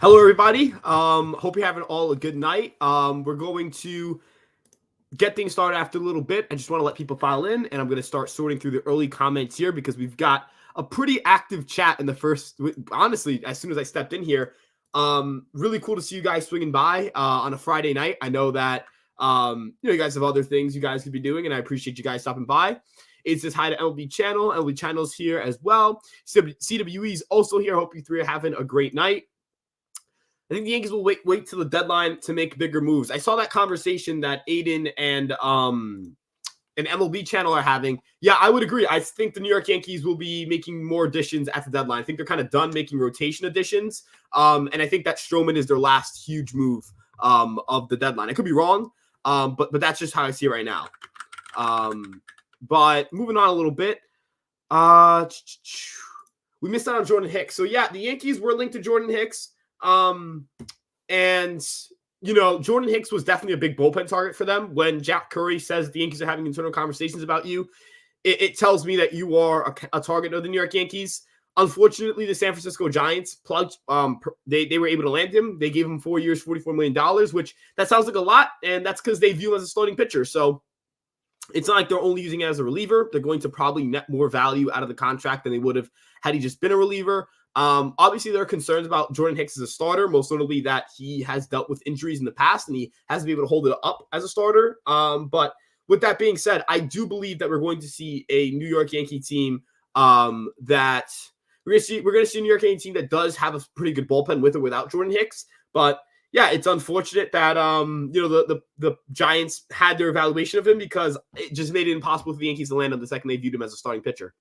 Hello, everybody. Hope you're having all a good night. We're going to get things started after a little bit. I just want to let people file in, and I'm going to start sorting through the early comments here because we've got a pretty active chat in the first. Honestly, as soon as I stepped in here, really cool to see you guys swinging by on a Friday night. I know that you guys have other things you guys could be doing, and I appreciate you guys stopping by. It says hi to MLB Channel. MLB Channel's here as well. CWE's also here. Hope you three are having a great night. I think the Yankees will wait till the deadline to make bigger moves. I saw that conversation that Aiden and an MLB Channel are having. Yeah, I would agree. I think the New York Yankees will be making more additions at the deadline. I think they're kind of done making rotation additions. And I think that Stroman is their last huge move of the deadline. I could be wrong, but that's just how I see it right now. But moving on a little bit, we missed out on Jordan Hicks. So yeah, the Yankees were linked to Jordan Hicks. And Jordan Hicks was definitely a big bullpen target for them. When Jack Curry says the Yankees are having internal conversations about you, it tells me that you are a target of the New York Yankees. Unfortunately, the San Francisco Giants plugged. They were able to land him. They gave him 4 years, $44 million, which that sounds like a lot, and that's because they view him as a starting pitcher. So it's not like they're only using it as a reliever. They're going to probably net more value out of the contract than they would have had he just been a reliever. Obviously, there are concerns about Jordan Hicks as a starter, most notably that he has dealt with injuries in the past and he has to be able to hold it up as a starter. But with that being said, I do believe that we're going to see a New York Yankee team that we're going to see a New York Yankee team that does have a pretty good bullpen with or without Jordan Hicks. But yeah, it's unfortunate that the Giants had their evaluation of him because it just made it impossible for the Yankees to land on the second they viewed him as a starting pitcher.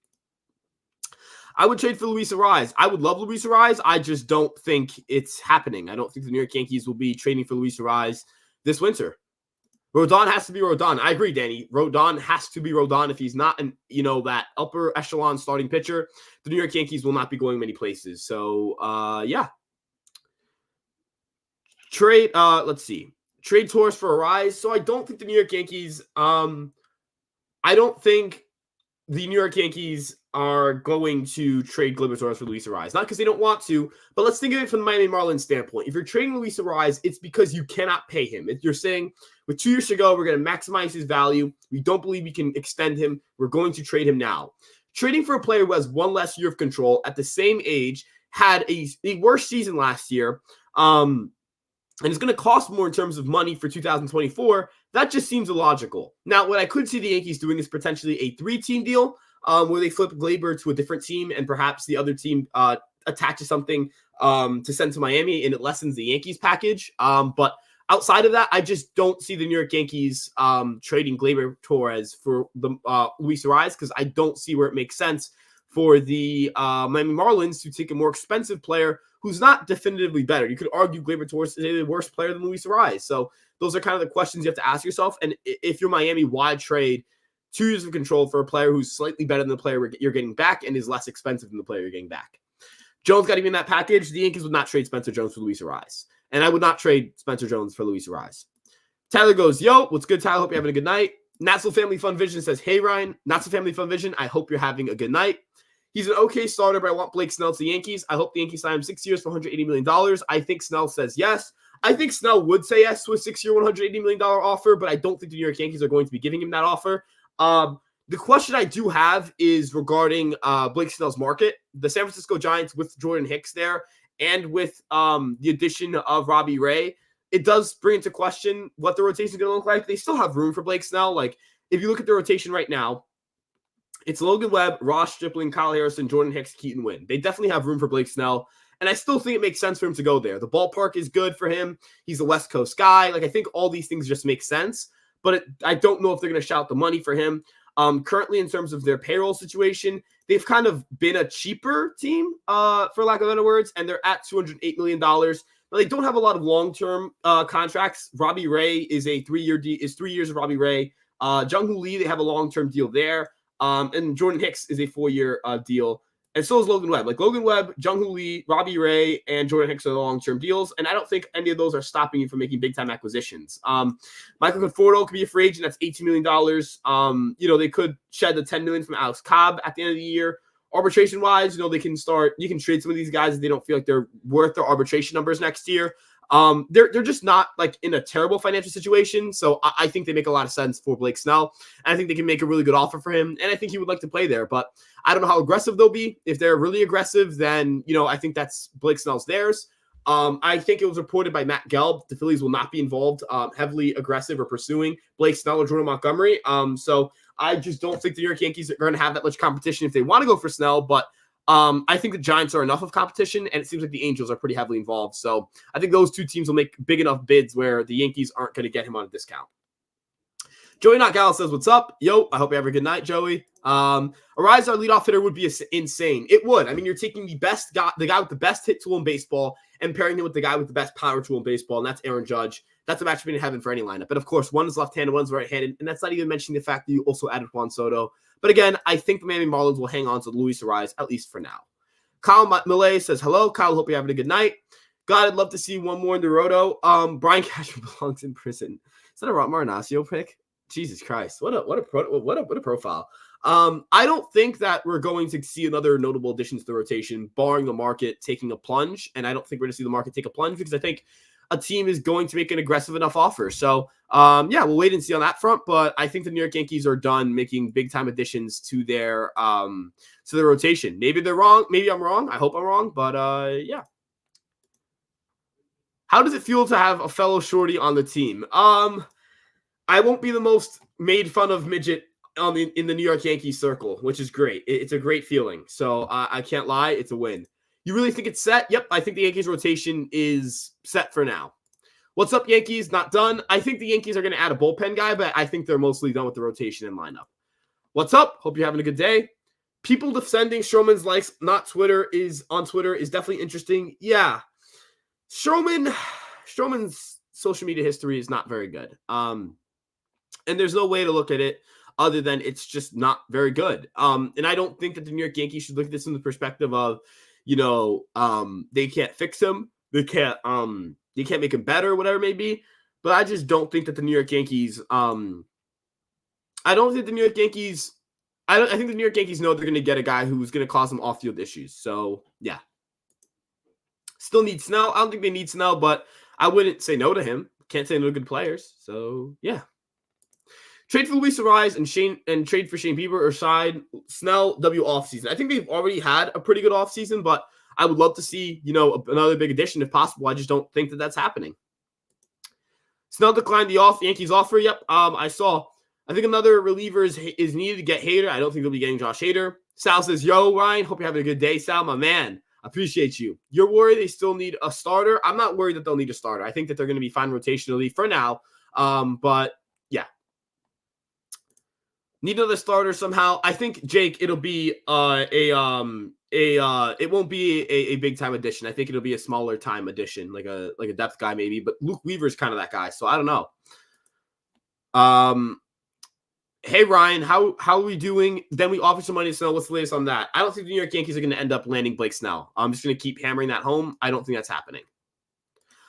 I would trade for Luis Arraez. I would love Luis Arraez. I just don't think it's happening. I don't think the New York Yankees will be trading for Luis Arraez this winter. Rodon has to be Rodon. I agree, Danny. Rodon has to be Rodon. If he's not that upper echelon starting pitcher, the New York Yankees will not be going many places. So, yeah. Trade, let's see. Trade Torres for Arraez. So I don't think the New York Yankees, are going to trade Gleyber Torres for Luis Arraez. Not because they don't want to, but let's think of it from the Miami Marlins standpoint. If you're trading Luis Arraez, it's because you cannot pay him. If you're saying, with 2 years to go, we're going to maximize his value. We don't believe we can extend him. We're going to trade him now. Trading for a player who has one less year of control at the same age, had a worse season last year, and it's going to cost more in terms of money for 2024, that just seems illogical. Now, what I could see the Yankees doing is potentially a 3-team deal, where they flip Gleyber to a different team and perhaps the other team attaches something to send to Miami and it lessens the Yankees package. But outside of that, I just don't see the New York Yankees trading Gleyber Torres for the Luis Arraez because I don't see where it makes sense for the Miami Marlins to take a more expensive player who's not definitively better. You could argue Gleyber Torres is a worse player than Luis Arraez. So those are kind of the questions you have to ask yourself. And if you're Miami, why trade 2 years of control for a player who's slightly better than the player you're getting back and is less expensive than the player you're getting back? Jones got to be in that package. The Yankees would not trade Spencer Jones for Luis Arraez. And I would not trade Spencer Jones for Luis Arraez. Tyler goes, yo, what's good, Tyler? Hope you're having a good night. Not So Family Fun Vision says, hey, Ryan. Not So Family Fun Vision, I hope you're having a good night. He's an okay starter, but I want Blake Snell to the Yankees. I hope the Yankees sign him 6 years for $180 million. I think Snell says yes. I think Snell would say yes to a 6-year, $180 million offer, but I don't think the New York Yankees are going to be giving him that offer. The question I do have is regarding Blake Snell's market. The San Francisco Giants with Jordan Hicks there and with the addition of Robbie Ray, it does bring into question what the rotation is going to look like. They still have room for Blake Snell. Like, if you look at the rotation right now, it's Logan Webb, Ross Stripling, Kyle Harrison, Jordan Hicks, Keaton Winn. They definitely have room for Blake Snell, and I still think it makes sense for him to go there. The ballpark is good for him. He's a West Coast guy. Like, I think all these things just make sense, but I don't know if they're going to shout the money for him. Currently, in terms of their payroll situation, they've kind of been a cheaper team, for lack of better words, and they're at $208 million. But they don't have a lot of long-term contracts. Robbie Ray is a 3-year is 3 years of Robbie Ray. Jung-Hoo Lee, they have a long-term deal there. And Jordan Hicks is a 4-year deal. And so is Logan Webb. Like Logan Webb, Jung-Hoo Lee, Robbie Ray, and Jordan Hicks are the long-term deals. And I don't think any of those are stopping you from making big-time acquisitions. Michael Conforto could be a free agent. That's $18 million. They could shed the $10 million from Alex Cobb at the end of the year. arbitration wise, they can you can trade some of these guys if they don't feel like they're worth their arbitration numbers next year. They're just not like in a terrible financial situation. So I think they make a lot of sense for Blake Snell. And I think they can make a really good offer for him. And I think he would like to play there, but I don't know how aggressive they'll be. If they're really aggressive, then, I think that's Blake Snell's theirs. I think it was reported by Matt Gelb the Phillies will not be involved heavily aggressive or pursuing Blake Snell or Jordan Montgomery. So I just don't think the New York Yankees are going to have that much competition if they want to go for Snell. But I think the Giants are enough of competition, and it seems like the Angels are pretty heavily involved. So I think those two teams will make big enough bids where the Yankees aren't going to get him on a discount. Joey Notgallo says, what's up? Yo, I hope you have a good night, Joey. Arise, our leadoff hitter, would be insane. It would. I mean, you're taking the guy with the best hit tool in baseball and pairing him with the guy with the best power tool in baseball, and that's Aaron Judge. That's a match made in heaven for any lineup. But of course, one is left-handed, one's right-handed, and that's not even mentioning the fact that you also added Juan Soto. But again, I think the Miami Marlins will hang on to Luis Arise, at least for now. Kyle Millay says, hello. Kyle, hope you're having a good night. God, I'd love to see one more in the roto. Brian Cashman belongs in prison. Is that a Marnasio pick? Jesus Christ. What a profile. I don't think that we're going to see another notable addition to the rotation, barring the market taking a plunge. And I don't think we're going to see the market take a plunge because I think a team is going to make an aggressive enough offer. So, we'll wait and see on that front. But I think the New York Yankees are done making big time additions to their rotation. Maybe they're wrong. Maybe I'm wrong. I hope I'm wrong. But yeah. How does it feel to have a fellow shorty on the team? I won't be the most made fun of midget in the New York Yankees circle, which is great. It's a great feeling. So I can't lie. It's a win. You really think it's set? Yep. I think the Yankees rotation is set for now. What's up, Yankees? Not done. I think the Yankees are going to add a bullpen guy, but I think they're mostly done with the rotation and lineup. What's up? Hope you're having a good day. People defending Stroman's likes on Twitter is definitely interesting. Yeah. Stroman's social media history is not very good. And there's no way to look at it other than it's just not very good. And I don't think that the New York Yankees should look at this from the perspective of, they can't fix him. They can't make him better, whatever it may be. But I just don't think that the New York Yankees, I think the New York Yankees know they're going to get a guy who's going to cause them off-field issues. So, yeah. Still need Snell. I don't think they need Snell, but I wouldn't say no to him. Can't say no to good players. So, yeah. Trade for Luis Arise and trade for Shane Bieber or sign Snell offseason. I think they've already had a pretty good offseason, but I would love to see, another big addition if possible. I just don't think that that's happening. Snell declined the Yankees offer. Yep. I think another reliever is needed to get Hader. I don't think they'll be getting Josh Hader. Sal says, yo, Ryan, hope you're having a good day. Sal, my man, I appreciate you. You're worried they still need a starter? I'm not worried that they'll need a starter. I think that they're going to be fine rotationally for now. But yeah. Need another starter somehow. I think, Jake, it'll be it won't be a big time addition. I think it'll be a smaller time addition, like a depth guy maybe. But Luke Weaver's kind of that guy, so I don't know. Hey Ryan, how are we doing? Then we offer some money to Snell. What's the latest on that? I don't think the New York Yankees are going to end up landing Blake Snell. I'm just going to keep hammering that home. I don't think that's happening.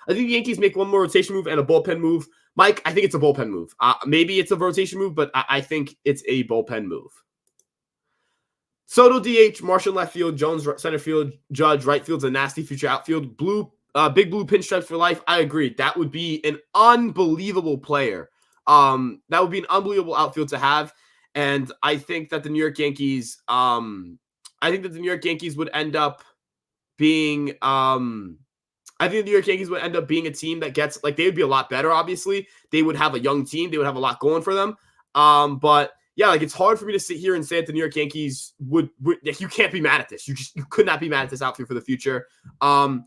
I think the Yankees make one more rotation move and a bullpen move. Mike, I think it's a bullpen move. Maybe it's a rotation move, but I think it's a bullpen move. Soto DH, Marshall left field, Jones center field, Judge right field's a nasty future outfield. Big blue pinstripes for life. I agree. That would be an unbelievable player. That would be an unbelievable outfield to have. And I think that the New York Yankees, would end up being I think the New York Yankees would end up being a team that gets, they would be a lot better, obviously. They would have a young team. They would have a lot going for them. But, yeah, it's hard for me to sit here and say that the New York Yankees would you can't be mad at this. You could not be mad at this outfield for the future. And,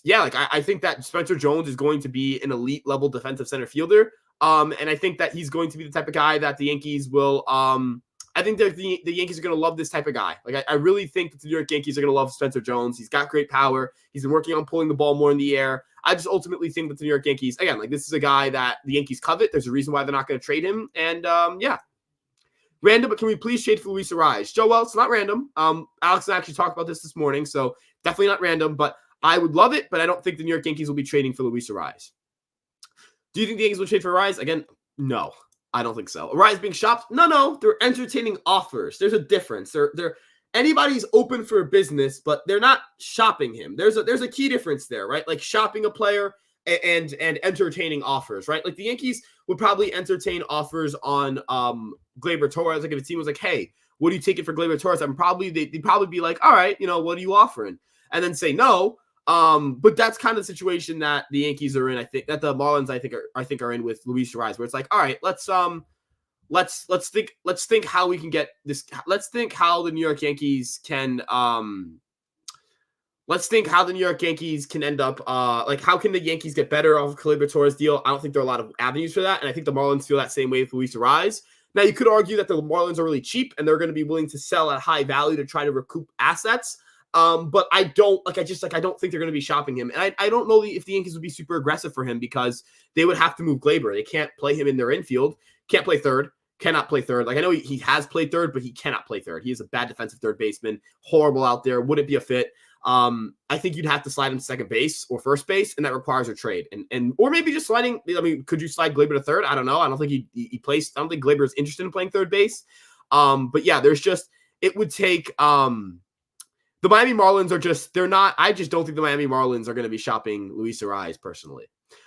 yeah, I think that Spencer Jones is going to be an elite-level defensive center fielder. And I think that he's going to be the type of guy that the Yankees will I think that the Yankees are going to love this type of guy. I really think that the New York Yankees are going to love Spencer Jones. He's got great power. He's been working on pulling the ball more in the air. I just ultimately think that the New York Yankees, again, this is a guy that the Yankees covet. There's a reason why they're not going to trade him. And, yeah. Random, but can we please trade for Luis Arise? Joel, it's not random. Alex and I actually talked about this morning, so definitely not random. But I would love it, but I don't think the New York Yankees will be trading for Luis Arise. Do you think the Yankees will trade for Arise? Again, no. I don't think so. Arise being shopped? No. They're entertaining offers. There's a difference. They're anybody's open for business, but they're not shopping him. There's a key difference there, right? Like shopping a player and entertaining offers, right? Like the Yankees would probably entertain offers on Gleyber Torres. Like if a team was like, hey, what are you taking for Gleyber Torres? They'd probably be like, all right, what are you offering? And then say no. But that's kind of the situation that the Yankees are in. I think that the Marlins, I think are in with Luis Suarez, where it's like, all right, let's think how we can get this. Let's think how the New York Yankees can end up like how can the Yankees get better off of Gleyber Torres deal? I don't think there are a lot of avenues for that, and I think the Marlins feel that same way with Luis Suarez. Now you could argue that the Marlins are really cheap and they're going to be willing to sell at high value to try to recoup assets. But I don't think they're going to be shopping him. And I don't know if the Yankees would be super aggressive for him because they would have to move Gleyber. They can't play him in their infield, can't play third, cannot play third. Like I know he has played third, but he cannot play third. He is a bad defensive third baseman, horrible out there. Wouldn't be a fit. I think you'd have to slide him to second base or first base, and that requires a trade. And or maybe just sliding. I mean, could you slide Gleyber to third? I don't know. I don't think he plays. I don't think Gleyber is interested in playing third base. But yeah, it would take the Miami Marlins I just don't think the Miami Marlins are going to be shopping Luis Suarez personally.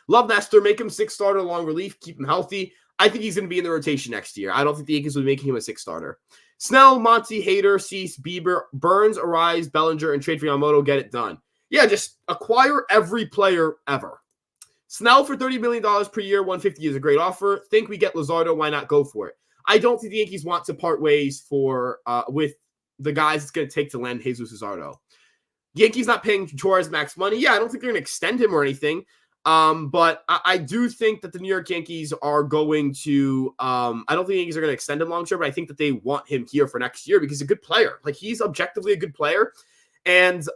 Love Nestor, make him 6-starter, long relief, keep him healthy. I think he's going to be in the rotation next year. I don't think the Yankees will be making him a 6-starter. Snell, Monty, Hader, Cease, Bieber, Burns, Arise, Bellinger, and trade for Yamamoto. Get it done. Yeah, just acquire every player ever. Snell for $30 million per year, $150 is a great offer. Think we get Luzardo, why not go for it? I don't think the Yankees want to part ways with the guys it's going to take to land Jesus Luzardo. Yankees not paying Torres max money. Yeah, I don't think they're going to extend him or anything. But I do think that the New York Yankees are going to I don't think the Yankees are going to extend him long term, but I think that they want him here for next year because he's a good player. Like he's objectively a good player. And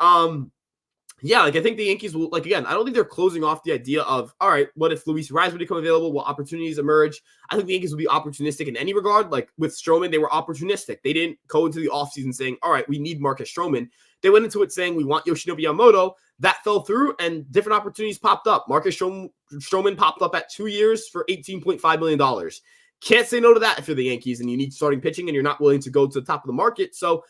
yeah, like I think the Yankees will, like, again, I don't think they're closing off the idea of, all right, what if Luis Suarez would become available? What opportunities emerge? I think the Yankees will be opportunistic in any regard. Like with Stroman, they were opportunistic. They didn't go into the offseason saying, all right, we need Marcus Stroman. They went into it saying, we want Yoshinobu Yamamoto. That fell through and different opportunities popped up. Marcus Stroman popped up at 2 years for $18.5 million. Can't say no to that if you're the Yankees and you need starting pitching and you're not willing to go to the top of the market. So,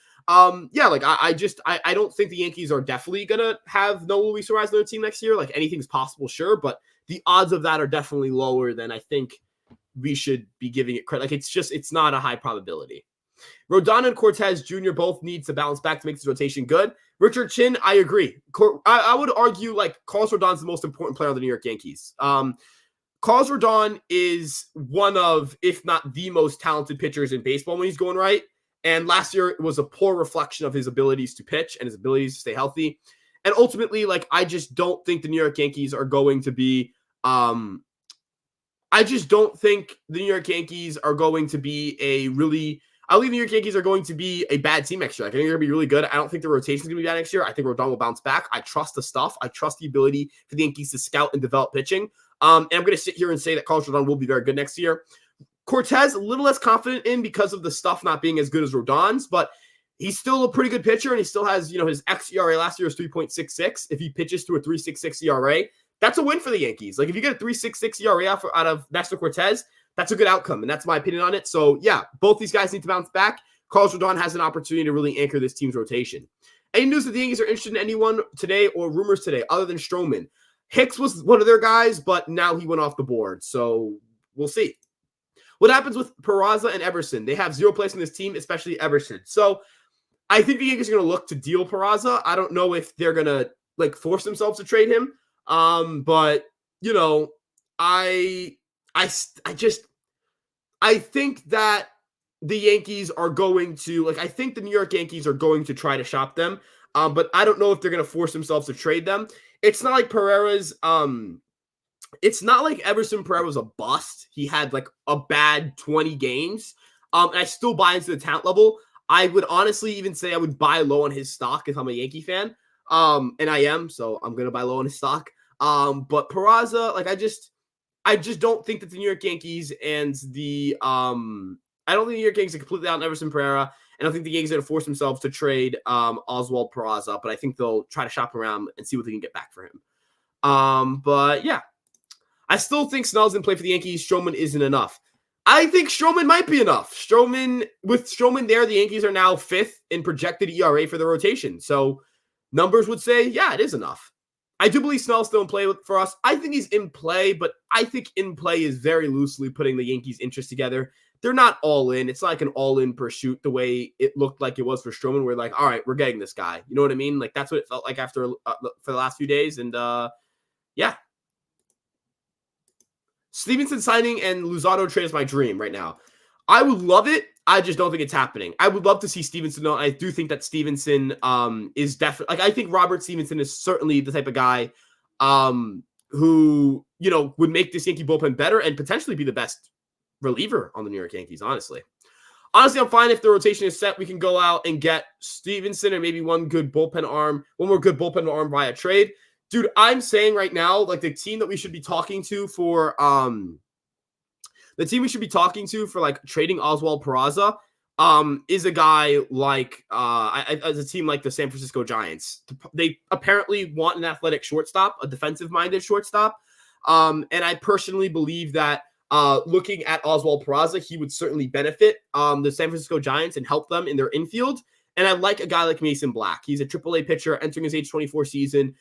yeah, like I don't think the Yankees are definitely going to have no Luis Suarez on their team next year. Like anything's possible, sure, but the odds of that are definitely lower than I think we should be giving it credit. Like it's not a high probability. Rodon and Cortez Jr. both need to bounce back to make this rotation good. Richard Chin, I agree. I would argue like Carlos Rodon's the most important player on the New York Yankees. Carlos Rodon is one of, if not the most talented pitchers in baseball when he's going right. And last year it was a poor reflection of his abilities to pitch and his abilities to stay healthy. And ultimately, like, I just don't think the New York Yankees are going to be I just don't think the New York Yankees are going to be I believe the New York Yankees are going to be a bad team next year. I think they're going to be really good. I don't think the rotation is going to be bad next year. I think Rodon will bounce back. I trust the stuff. I trust the ability for the Yankees to scout and develop pitching. And I'm going to sit here and say that Carlos Rodon will be very good next year. Cortez, a little less confident in because of the stuff not being as good as Rodon's, but he's still a pretty good pitcher, and he still has, his xERA last year was 3.66. If he pitches to a 3.66 ERA, that's a win for the Yankees. Like, if you get a 3.66 ERA out of Nestor Cortez, that's a good outcome, and that's my opinion on it. So, yeah, both these guys need to bounce back. Carlos Rodon has an opportunity to really anchor this team's rotation. Any news that the Yankees are interested in anyone today or rumors today other than Stroman? Hicks was one of their guys, but now he went off the board, so we'll see. What happens with Peraza and Everson? They have zero place in this team, especially Everson. So I think the Yankees are going to look to deal Peraza. I don't know if they're going to force themselves to trade him. But I think that the Yankees are going to I think the New York Yankees are going to try to shop them. But I don't know if they're going to force themselves to trade them. It's not like it's not like Everson Pereira was a bust. He had a bad 20 games. And I still buy into the talent level. I would honestly even say I would buy low on his stock if I'm a Yankee fan. And I am, so I'm going to buy low on his stock. But Peraza, I just don't think that the New York Yankees and I don't think the New York Yankees are completely out on Everson Pereira. And I don't think the Yankees are going to force themselves to trade Oswald Peraza, but I think they'll try to shop around and see what they can get back for him. But yeah, I still think Snell's going to play for the Yankees. Stroman isn't enough. I think Stroman might be enough. With Stroman there, the Yankees are now 5th in projected ERA for the rotation. So numbers would say, yeah, it is enough. I do believe Snell's still in play for us. I think he's in play, but I think in play is very loosely putting the Yankees' interest together. They're not all in. It's not like an all-in pursuit the way it looked like it was for Stroman. We're like, all right, we're getting this guy. You know what I mean? Like that's what it felt like after for the last few days. And yeah. Stevenson signing and Luzardo trade is my dream right now. I would love it. I just don't think it's happening. I would love to see Stevenson. I do think that Stevenson is definitely, like, I think Robert Stevenson is certainly the type of guy who, you know, would make this Yankee bullpen better and potentially be the best reliever on the New York Yankees, honestly. Honestly, I'm fine if the rotation is set. We can go out and get Stevenson and maybe one more good bullpen arm via trade. Dude, I'm saying right now, like the team that we should be talking to for like trading Oswald Peraza is a guy like as a team like the San Francisco Giants. They apparently want an athletic shortstop, a defensive-minded shortstop. And I personally believe that looking at Oswald Peraza, he would certainly benefit the San Francisco Giants and help them in their infield. And I like a guy like Mason Black. He's a AAA pitcher entering his age 24 season.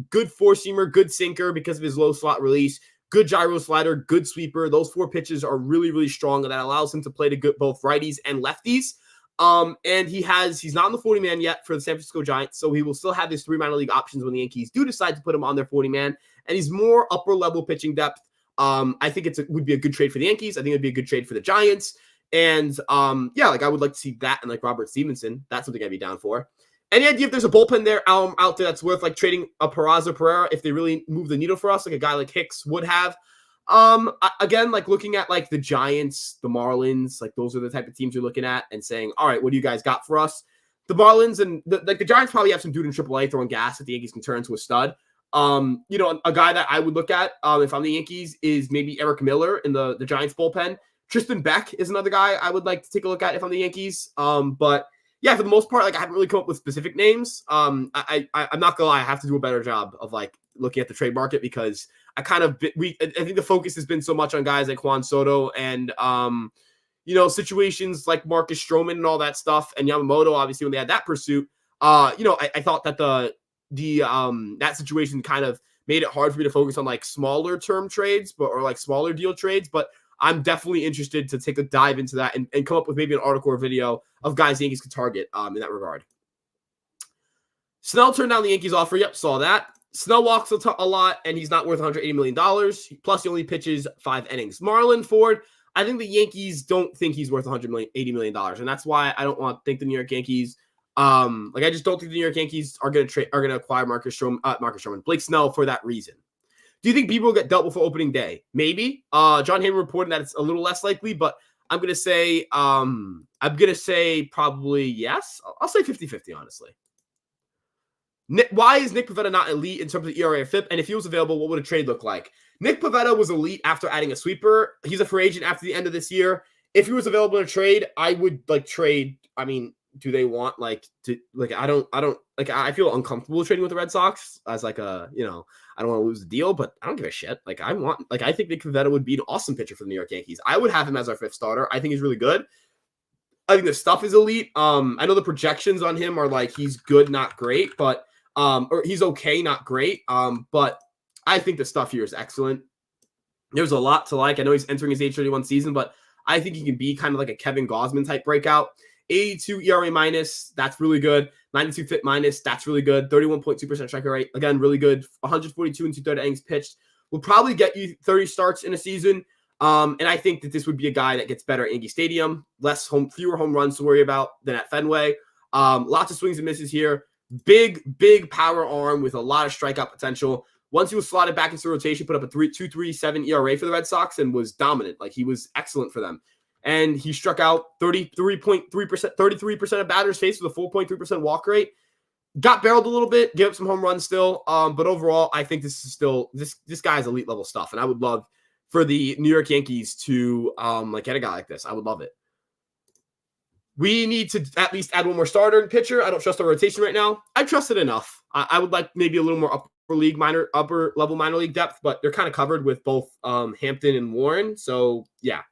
Good four-seamer, good sinker because of his low slot release. Good gyro slider, good sweeper. Those 4 pitches are really, really strong, and that allows him to play to both righties and lefties. And he's not on the 40-man yet for the San Francisco Giants, so he will still have his 3 minor league options when the Yankees do decide to put him on their 40-man. And he's more upper-level pitching depth. I think would be a good trade for the Yankees. I think it'd be a good trade for the Giants. And yeah, like I would like to see that and like Robert Stevenson. That's something I'd be down for. Any idea if there's a bullpen there out there that's worth like trading a Peraza Pereira if they really move the needle for us, like a guy like Hicks would have? Again, like looking at like the Giants, the Marlins, like those are the type of teams you're looking at and saying, all right, what do you guys got for us? The Marlins and the Giants probably have some dude in AAA throwing gas that the Yankees can turn into a stud. You know, a guy that I would look at if I'm the Yankees is maybe Eric Miller in the Giants bullpen. Tristan Beck is another guy I would like to take a look at if I'm the Yankees. But yeah, for the most part, like I haven't really come up with specific names. I'm not gonna lie, I have to do a better job of like looking at the trade market because I think the focus has been so much on guys like Juan Soto and you know, situations like Marcus Stroman and all that stuff, and Yamamoto, obviously, when they had that pursuit. You know, I thought that that situation kind of made it hard for me to focus on like smaller term trades, or like smaller deal trades, but I'm definitely interested to take a dive into that and come up with maybe an article or video of guys the Yankees could target in that regard. Snell turned down the Yankees offer. Yep, saw that. Snell walks a lot, and he's not worth $180 million. Plus, he only pitches 5 innings. Marlon Ford, I think the Yankees don't think he's worth $80 million, and that's why I don't want to think the New York Yankees. Like I just don't think the New York Yankees are going to acquire Blake Snell for that reason. Do you think people will get dealt before opening day? Maybe. John Heyman reported that it's a little less likely, but I'm going to say probably yes. I'll say 50-50, honestly. Why is Nick Pivetta not elite in terms of ERA or FIP? And if he was available, what would a trade look like? Nick Pivetta was elite after adding a sweeper. He's a free agent after the end of this year. If he was available in a trade, I would like trade. I mean, do they want like to like? I don't like. I feel uncomfortable trading with the Red Sox as like a, you know, I don't want to lose the deal, but I don't give a shit. Like I think Nick Pivetta would be an awesome pitcher for the New York Yankees. I would have him as our 5th starter. I think he's really good. I think the stuff is elite. I know the projections on him are like he's good, not great, but or he's okay, not great. But I think the stuff here is excellent. There's a lot to like. I know he's entering his age 31 season, but I think he can be kind of like a Kevin Gausman type breakout. 82 ERA minus, that's really good. 92 FIP minus, that's really good. 31.2% strikeout rate, again, really good. 142 and 2/3 innings pitched. Will probably get you 30 starts in a season. And I think that this would be a guy that gets better at Yankee Stadium, fewer home runs to worry about than at Fenway. Lots of swings and misses here. Big power arm with a lot of strikeout potential. Once he was slotted back into rotation, put up a 2.37 ERA for the Red Sox and was dominant. Like he was excellent for them. And he struck out 33% of batters faced with a 4.3% walk rate. Got barreled a little bit, gave up some home runs still. But overall, I think this is still this guy's elite level stuff. And I would love for the New York Yankees to like get a guy like this. I would love it. We need to at least add one more starter and pitcher. I don't trust our rotation right now. I trust it enough. I would like maybe a little more upper level minor league depth, but they're kind of covered with both Hampton and Warren. So yeah.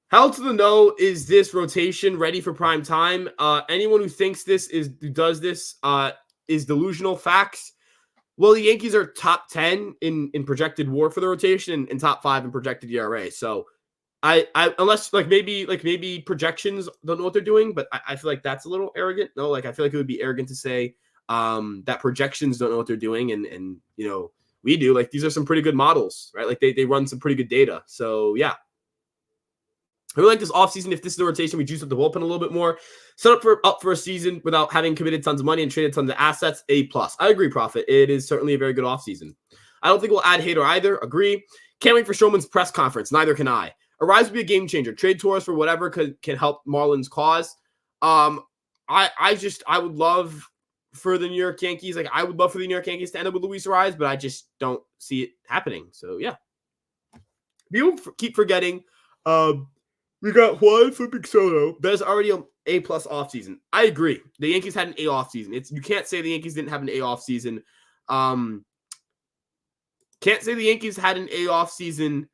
How to the no is this rotation ready for prime time? Anyone who thinks who does this is delusional. Facts. Well, the Yankees are top 10 in projected WAR for the rotation and top 5 in projected ERA. So I unless maybe projections don't know what they're doing, but I feel like that's a little arrogant. No, like I feel like it would be arrogant to say that projections don't know what they're doing, and we do. Like these are some pretty good models, right? Like they run some pretty good data. So yeah. I would like this offseason, if this is the rotation, we juice up the bullpen a little bit more. Set up for a season without having committed tons of money and traded tons of assets. A+. I agree, Prophet. It is certainly a very good offseason. I don't think we'll add Hader either. Agree. Can't wait for Stroman's press conference. Neither can I. Arise would be a game changer. Trade Torres for whatever can help Marlins' cause. I would love for the New York Yankees. Like I would love for the New York Yankees to end up with Luis Arise, but I just don't see it happening. So yeah. People keep forgetting. We got Juan Flipping Soto. There's already an A+ offseason. I agree. The Yankees had an A offseason. You can't say the Yankees didn't have an A offseason. Can't say the Yankees had an A offseason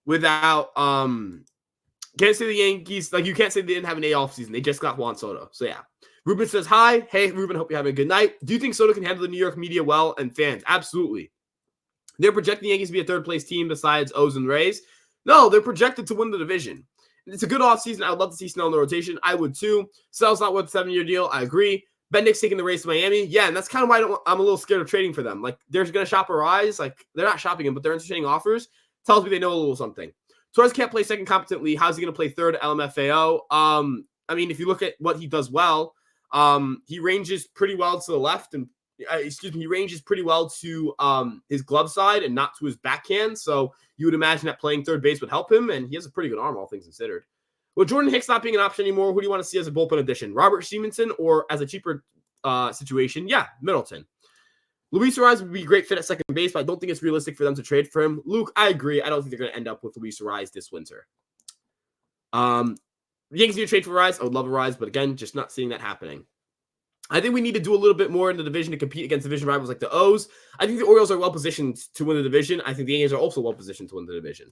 without can't say the Yankees, like you can't say they didn't have an A offseason. They just got Juan Soto. So yeah. Ruben says hi. Hey Ruben, hope you're having a good night. Do you think Soto can handle the New York media well and fans? Absolutely. They're projecting the Yankees to be a third place team besides O's and Rays. No, they're projected to win the division. It's a good offseason. I would love to see Snell in the rotation. I would too. Snell's not worth a 7-year deal. I agree. Bendick's taking the race to Miami. Yeah, and that's kind of why I'm a little scared of trading for them. Like, they're going to shop Arise. Like, they're not shopping him, but they're entertaining offers. Tells me they know a little something. Torres can't play second competently. How's he going to play third LMFAO? I mean, if you look at what he does well, he ranges pretty well to the left and he ranges pretty well to his glove side and not to his backhand. So you would imagine that playing third base would help him, and he has a pretty good arm, all things considered. With Jordan Hicks not being an option anymore, who do you want to see as a bullpen addition? Robert Stevenson or as a cheaper situation? Yeah, Middleton. Luis Arise would be a great fit at second base, but I don't think it's realistic for them to trade for him. Luke, I agree. I don't think they're going to end up with Luis Arise this winter. The Yankees need to trade for Arise. I would love Arise, but again, just not seeing that happening. I think we need to do a little bit more in the division to compete against division rivals like the O's. I think the Orioles are well positioned to win the division. I think the Yankees are also well positioned to win the division.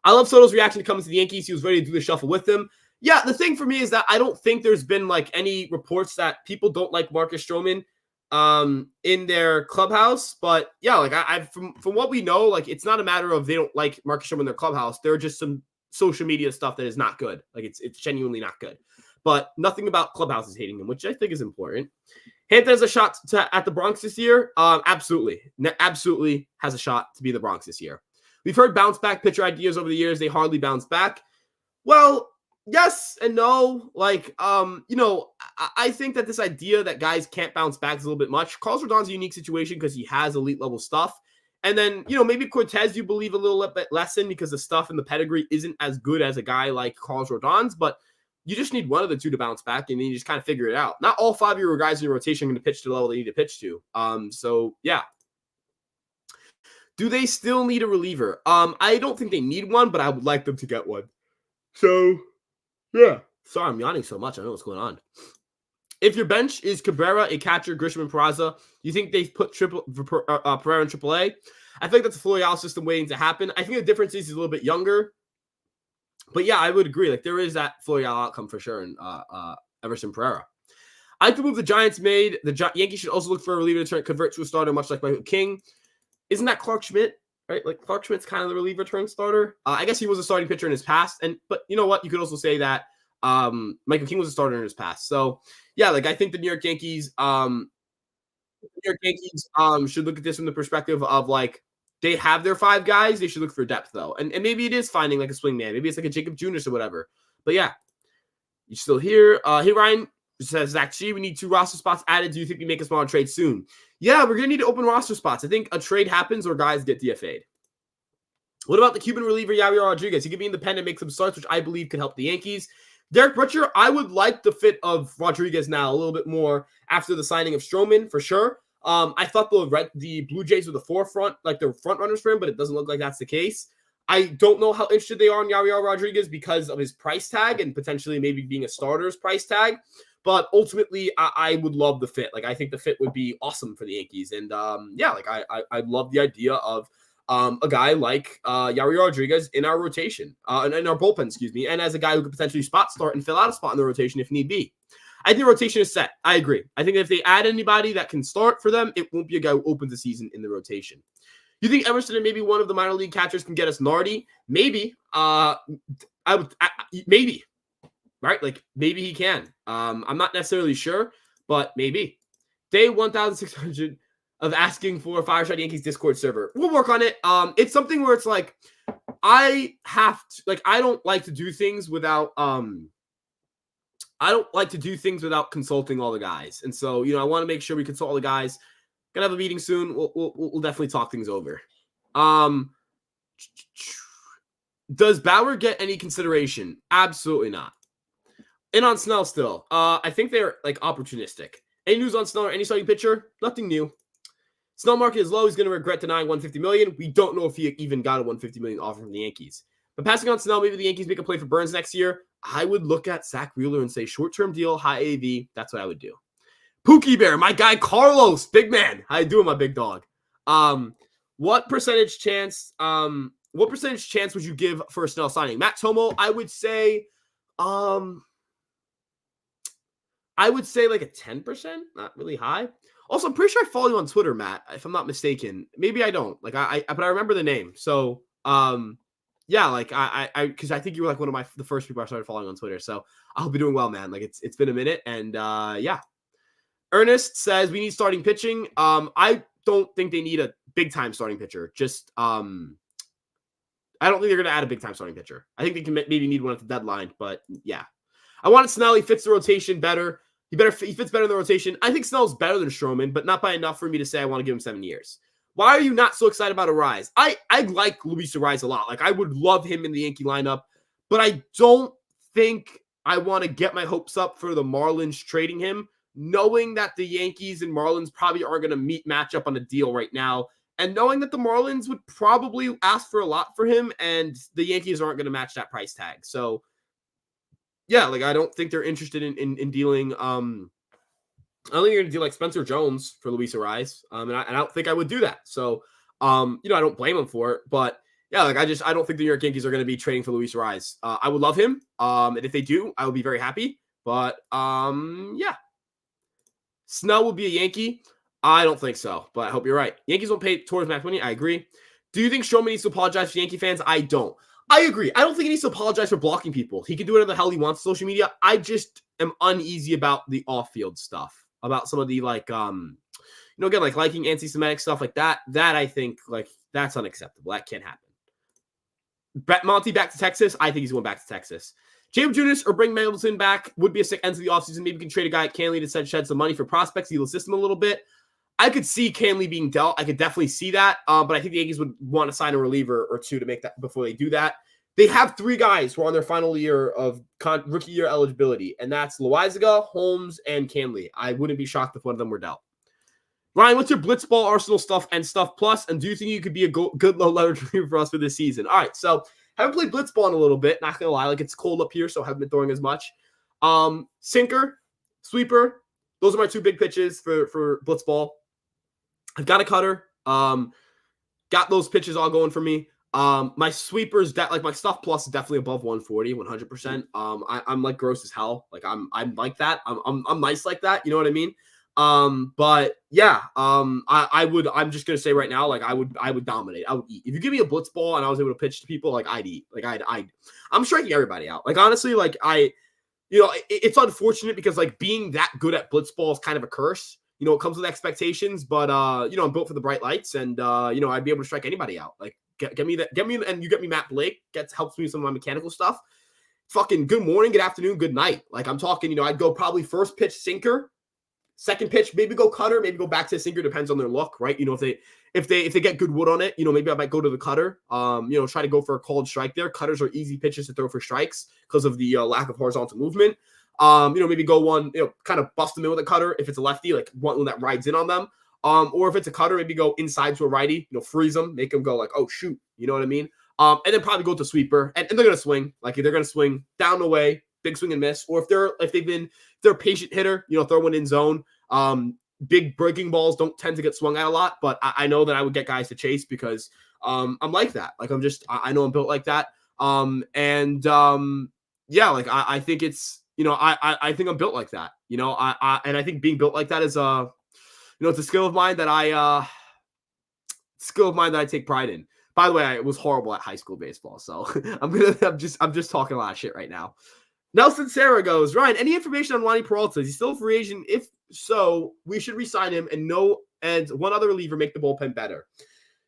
I love Soto's reaction to coming to the Yankees. He was ready to do the shuffle with them. Yeah, the thing for me is that I don't think there's been like any reports that people don't like Marcus Stroman in their clubhouse. But yeah, like I from what we know, like it's not a matter of they don't like Marcus Stroman in their clubhouse. There are just some social media stuff that is not good. Like it's genuinely not good. But nothing about clubhouses hating him, which I think is important. Hampton has a shot at the Bronx this year. Absolutely has a shot to be the Bronx this year. We've heard bounce back pitcher ideas over the years. They hardly bounce back. Well, yes and no. Like, I think that this idea that guys can't bounce back is a little bit much. Carlos Rodon's a unique situation because he has elite level stuff. And then, maybe Cortez you believe a little bit less in because the stuff in the pedigree isn't as good as a guy like Carlos Rodon's, but you just need one of the two to bounce back, and then you just kind of figure it out. Not all 5 of your guys in your rotation are going to pitch to the level they need to pitch to. So, yeah. Do they still need a reliever? I don't think they need one, but I would like them to get one. So, yeah. Sorry, I'm yawning so much. I don't know what's going on. If your bench is Cabrera, a catcher, Grisham, and Peraza, you think they've put Pereira in AAA? I think that's a Florial system waiting to happen. I think the difference is he's a little bit younger. But yeah, I would agree. Like there is that Florial outcome for sure in Everson Pereira. I think the move the Giants made. The Yankees should also look for a reliever to convert to a starter, much like Michael King. Isn't that Clark Schmidt? Right? Like Clark Schmidt's kind of the reliever turn starter. I guess he was a starting pitcher in his past. But you know what? You could also say that Michael King was a starter in his past. So yeah, like I think the New York Yankees should look at this from the perspective of like, they have their 5 guys. They should look for depth, though. And maybe it is finding like a swing man. Maybe it's like a Jacob Junis or whatever. But yeah, you're still here. Hey, Ryan says, Zach G, we need 2 roster spots added. Do you think we make a smaller trade soon? Yeah, we're going to need to open roster spots. I think a trade happens or guys get DFA'd. What about the Cuban reliever, Yadier Rodriguez? He could be independent, make some starts, which I believe could help the Yankees. Derek Butcher, I would like the fit of Rodriguez now a little bit more after the signing of Stroman, for sure. I thought the Blue Jays were the forefront, like the front runners for him, but it doesn't look like that's the case. I don't know how interested they are in Yadier Rodriguez because of his price tag and potentially maybe being a starter's price tag. But ultimately, I would love the fit. Like I think the fit would be awesome for the Yankees. And yeah, like I love the idea of a guy like Yari Rodriguez in our rotation, in our bullpen, excuse me, and as a guy who could potentially spot start and fill out a spot in the rotation if need be. I think the rotation is set. I agree. I think if they add anybody that can start for them, it won't be a guy who opens the season in the rotation. You think Emerson and maybe one of the minor league catchers can get us Nardi? Maybe. Maybe. Right? Like, maybe he can. I'm not necessarily sure, but maybe. Day 1,600 of asking for a Fireside Yankees Discord server. We'll work on it. It's something where it's like, I don't like to do things without consulting all the guys. And so, I want to make sure we consult all the guys. Gonna have a meeting soon. We'll definitely talk things over. Does Bauer get any consideration? Absolutely not. And on Snell still. I think they're like opportunistic. Any news on Snell or any starting pitcher? Nothing new. Snell market is low. He's going to regret denying $150 million. We don't know if he even got a $150 million offer from the Yankees. But passing on Snell, maybe the Yankees make a play for Burns next year. I would look at Zach Wheeler and say short-term deal, high AV. That's what I would do. Pookie Bear, my guy Carlos, big man. How you doing, my big dog? What percentage chance would you give for a Snell signing? Matt Tomo, I would say like a 10%, not really high. Also, I'm pretty sure I follow you on Twitter, Matt, if I'm not mistaken. Maybe I don't. But I remember the name. So, yeah, like because I think you were like one of the first people I started following on Twitter. So I hope you're doing well, man. Like it's been a minute, and yeah. Ernest says we need starting pitching. I don't think they need a big time starting pitcher. Just I don't think they're gonna add a big time starting pitcher. I think they can maybe need one at the deadline, but yeah. I wanted Snell. He fits the rotation better. He fits better in the rotation. I think Snell's better than Stroman, but not by enough for me to say I want to give him 7 years. Why are you not so excited about Arise? I like Luis Arise a lot. Like, I would love him in the Yankee lineup, but I don't think I want to get my hopes up for the Marlins trading him, knowing that the Yankees and Marlins probably aren't going to match up on a deal right now, and knowing that the Marlins would probably ask for a lot for him, and the Yankees aren't going to match that price tag. So, yeah, like I don't think they're interested in dealing. I don't think you're gonna deal like Spencer Jones for Luis Arise. And I don't think I would do that. So, I don't blame him for it. But yeah, like I don't think the New York Yankees are gonna be trading for Luis Arise. I would love him. And if they do, I would be very happy. But yeah, Snell will be a Yankee. I don't think so, but I hope you're right. Yankees won't pay towards max money. I agree. Do you think Stroman needs to apologize to Yankee fans? I don't. I agree. I don't think he needs to apologize for blocking people. He can do whatever the hell he wants on social media. I just am uneasy about the off-field stuff, about some of the again, like liking anti-Semitic stuff like that. That I think that's unacceptable. That can't happen. Brett Monty back to Texas. I think he's going back to Texas. James Junis or bring Mendelssohn back would be a sick end to the offseason. Maybe we can trade a guy at Canley to shed some money for prospects. He'll assist him a little bit. I could see Canley being dealt. I could definitely see that. But I think the Yankees would want to sign a reliever or two to make that before they do that. They have 3 guys who are on their final year of rookie year eligibility, and that's Loaizaga, Holmes, and Canley. I wouldn't be shocked if one of them were dealt. Ryan, what's your Blitzball Arsenal stuff and stuff plus? And do you think you could be a good low leverage reliever for us for this season? All right, so haven't played Blitzball in a little bit. Not gonna lie, like it's cold up here, so I haven't been throwing as much. Sinker, sweeper. Those are my 2 big pitches for Blitzball. I've got a cutter. Got those pitches all going for me. My sweepers, my stuff plus is definitely above 140, 100%. I'm like gross as hell. Like I'm like that. I'm nice like that. You know what I mean? But yeah, I'm just going to say right now, like I would dominate. I would eat. If you give me a blitz ball and I was able to pitch to people, like I'd eat. Like I'm striking everybody out. Like honestly, like it's unfortunate because like being that good at blitz ball is kind of a curse. It comes with expectations, but I'm built for the bright lights, and I'd be able to strike anybody out. Like get me, and you get me Matt Blake. Helps me with some of my mechanical stuff. Fucking good morning, good afternoon, good night. Like I'm talking, I'd go probably first pitch sinker, second pitch maybe go cutter, maybe go back to the sinker. Depends on their look, right? If they get good wood on it, maybe I might go to the cutter. Try to go for a called strike there. Cutters are easy pitches to throw for strikes because of the lack of horizontal movement. Maybe go one, kind of bust them in with a cutter if it's a lefty, like one that rides in on them. Or if it's a cutter, maybe go inside to a righty, freeze them, make them go like, oh shoot, you know what I mean? And then probably go to sweeper, and they're gonna swing, they're gonna swing down the way, big swing and miss. Or if they're a patient hitter, throw one in zone. Big breaking balls don't tend to get swung at a lot, but I know that I would get guys to chase because I'm like that. Like I know I'm built like that. Yeah, like I think it's, I think I'm built like that. And I think being built like that is it's a skill of mine that I take pride in. By the way, I was horrible at high school baseball, so I'm just talking a lot of shit right now. Nelson Sarah goes, Ryan, any information on Wandy Peralta? Is he still a free agent? If so, we should re-sign him and one other reliever make the bullpen better.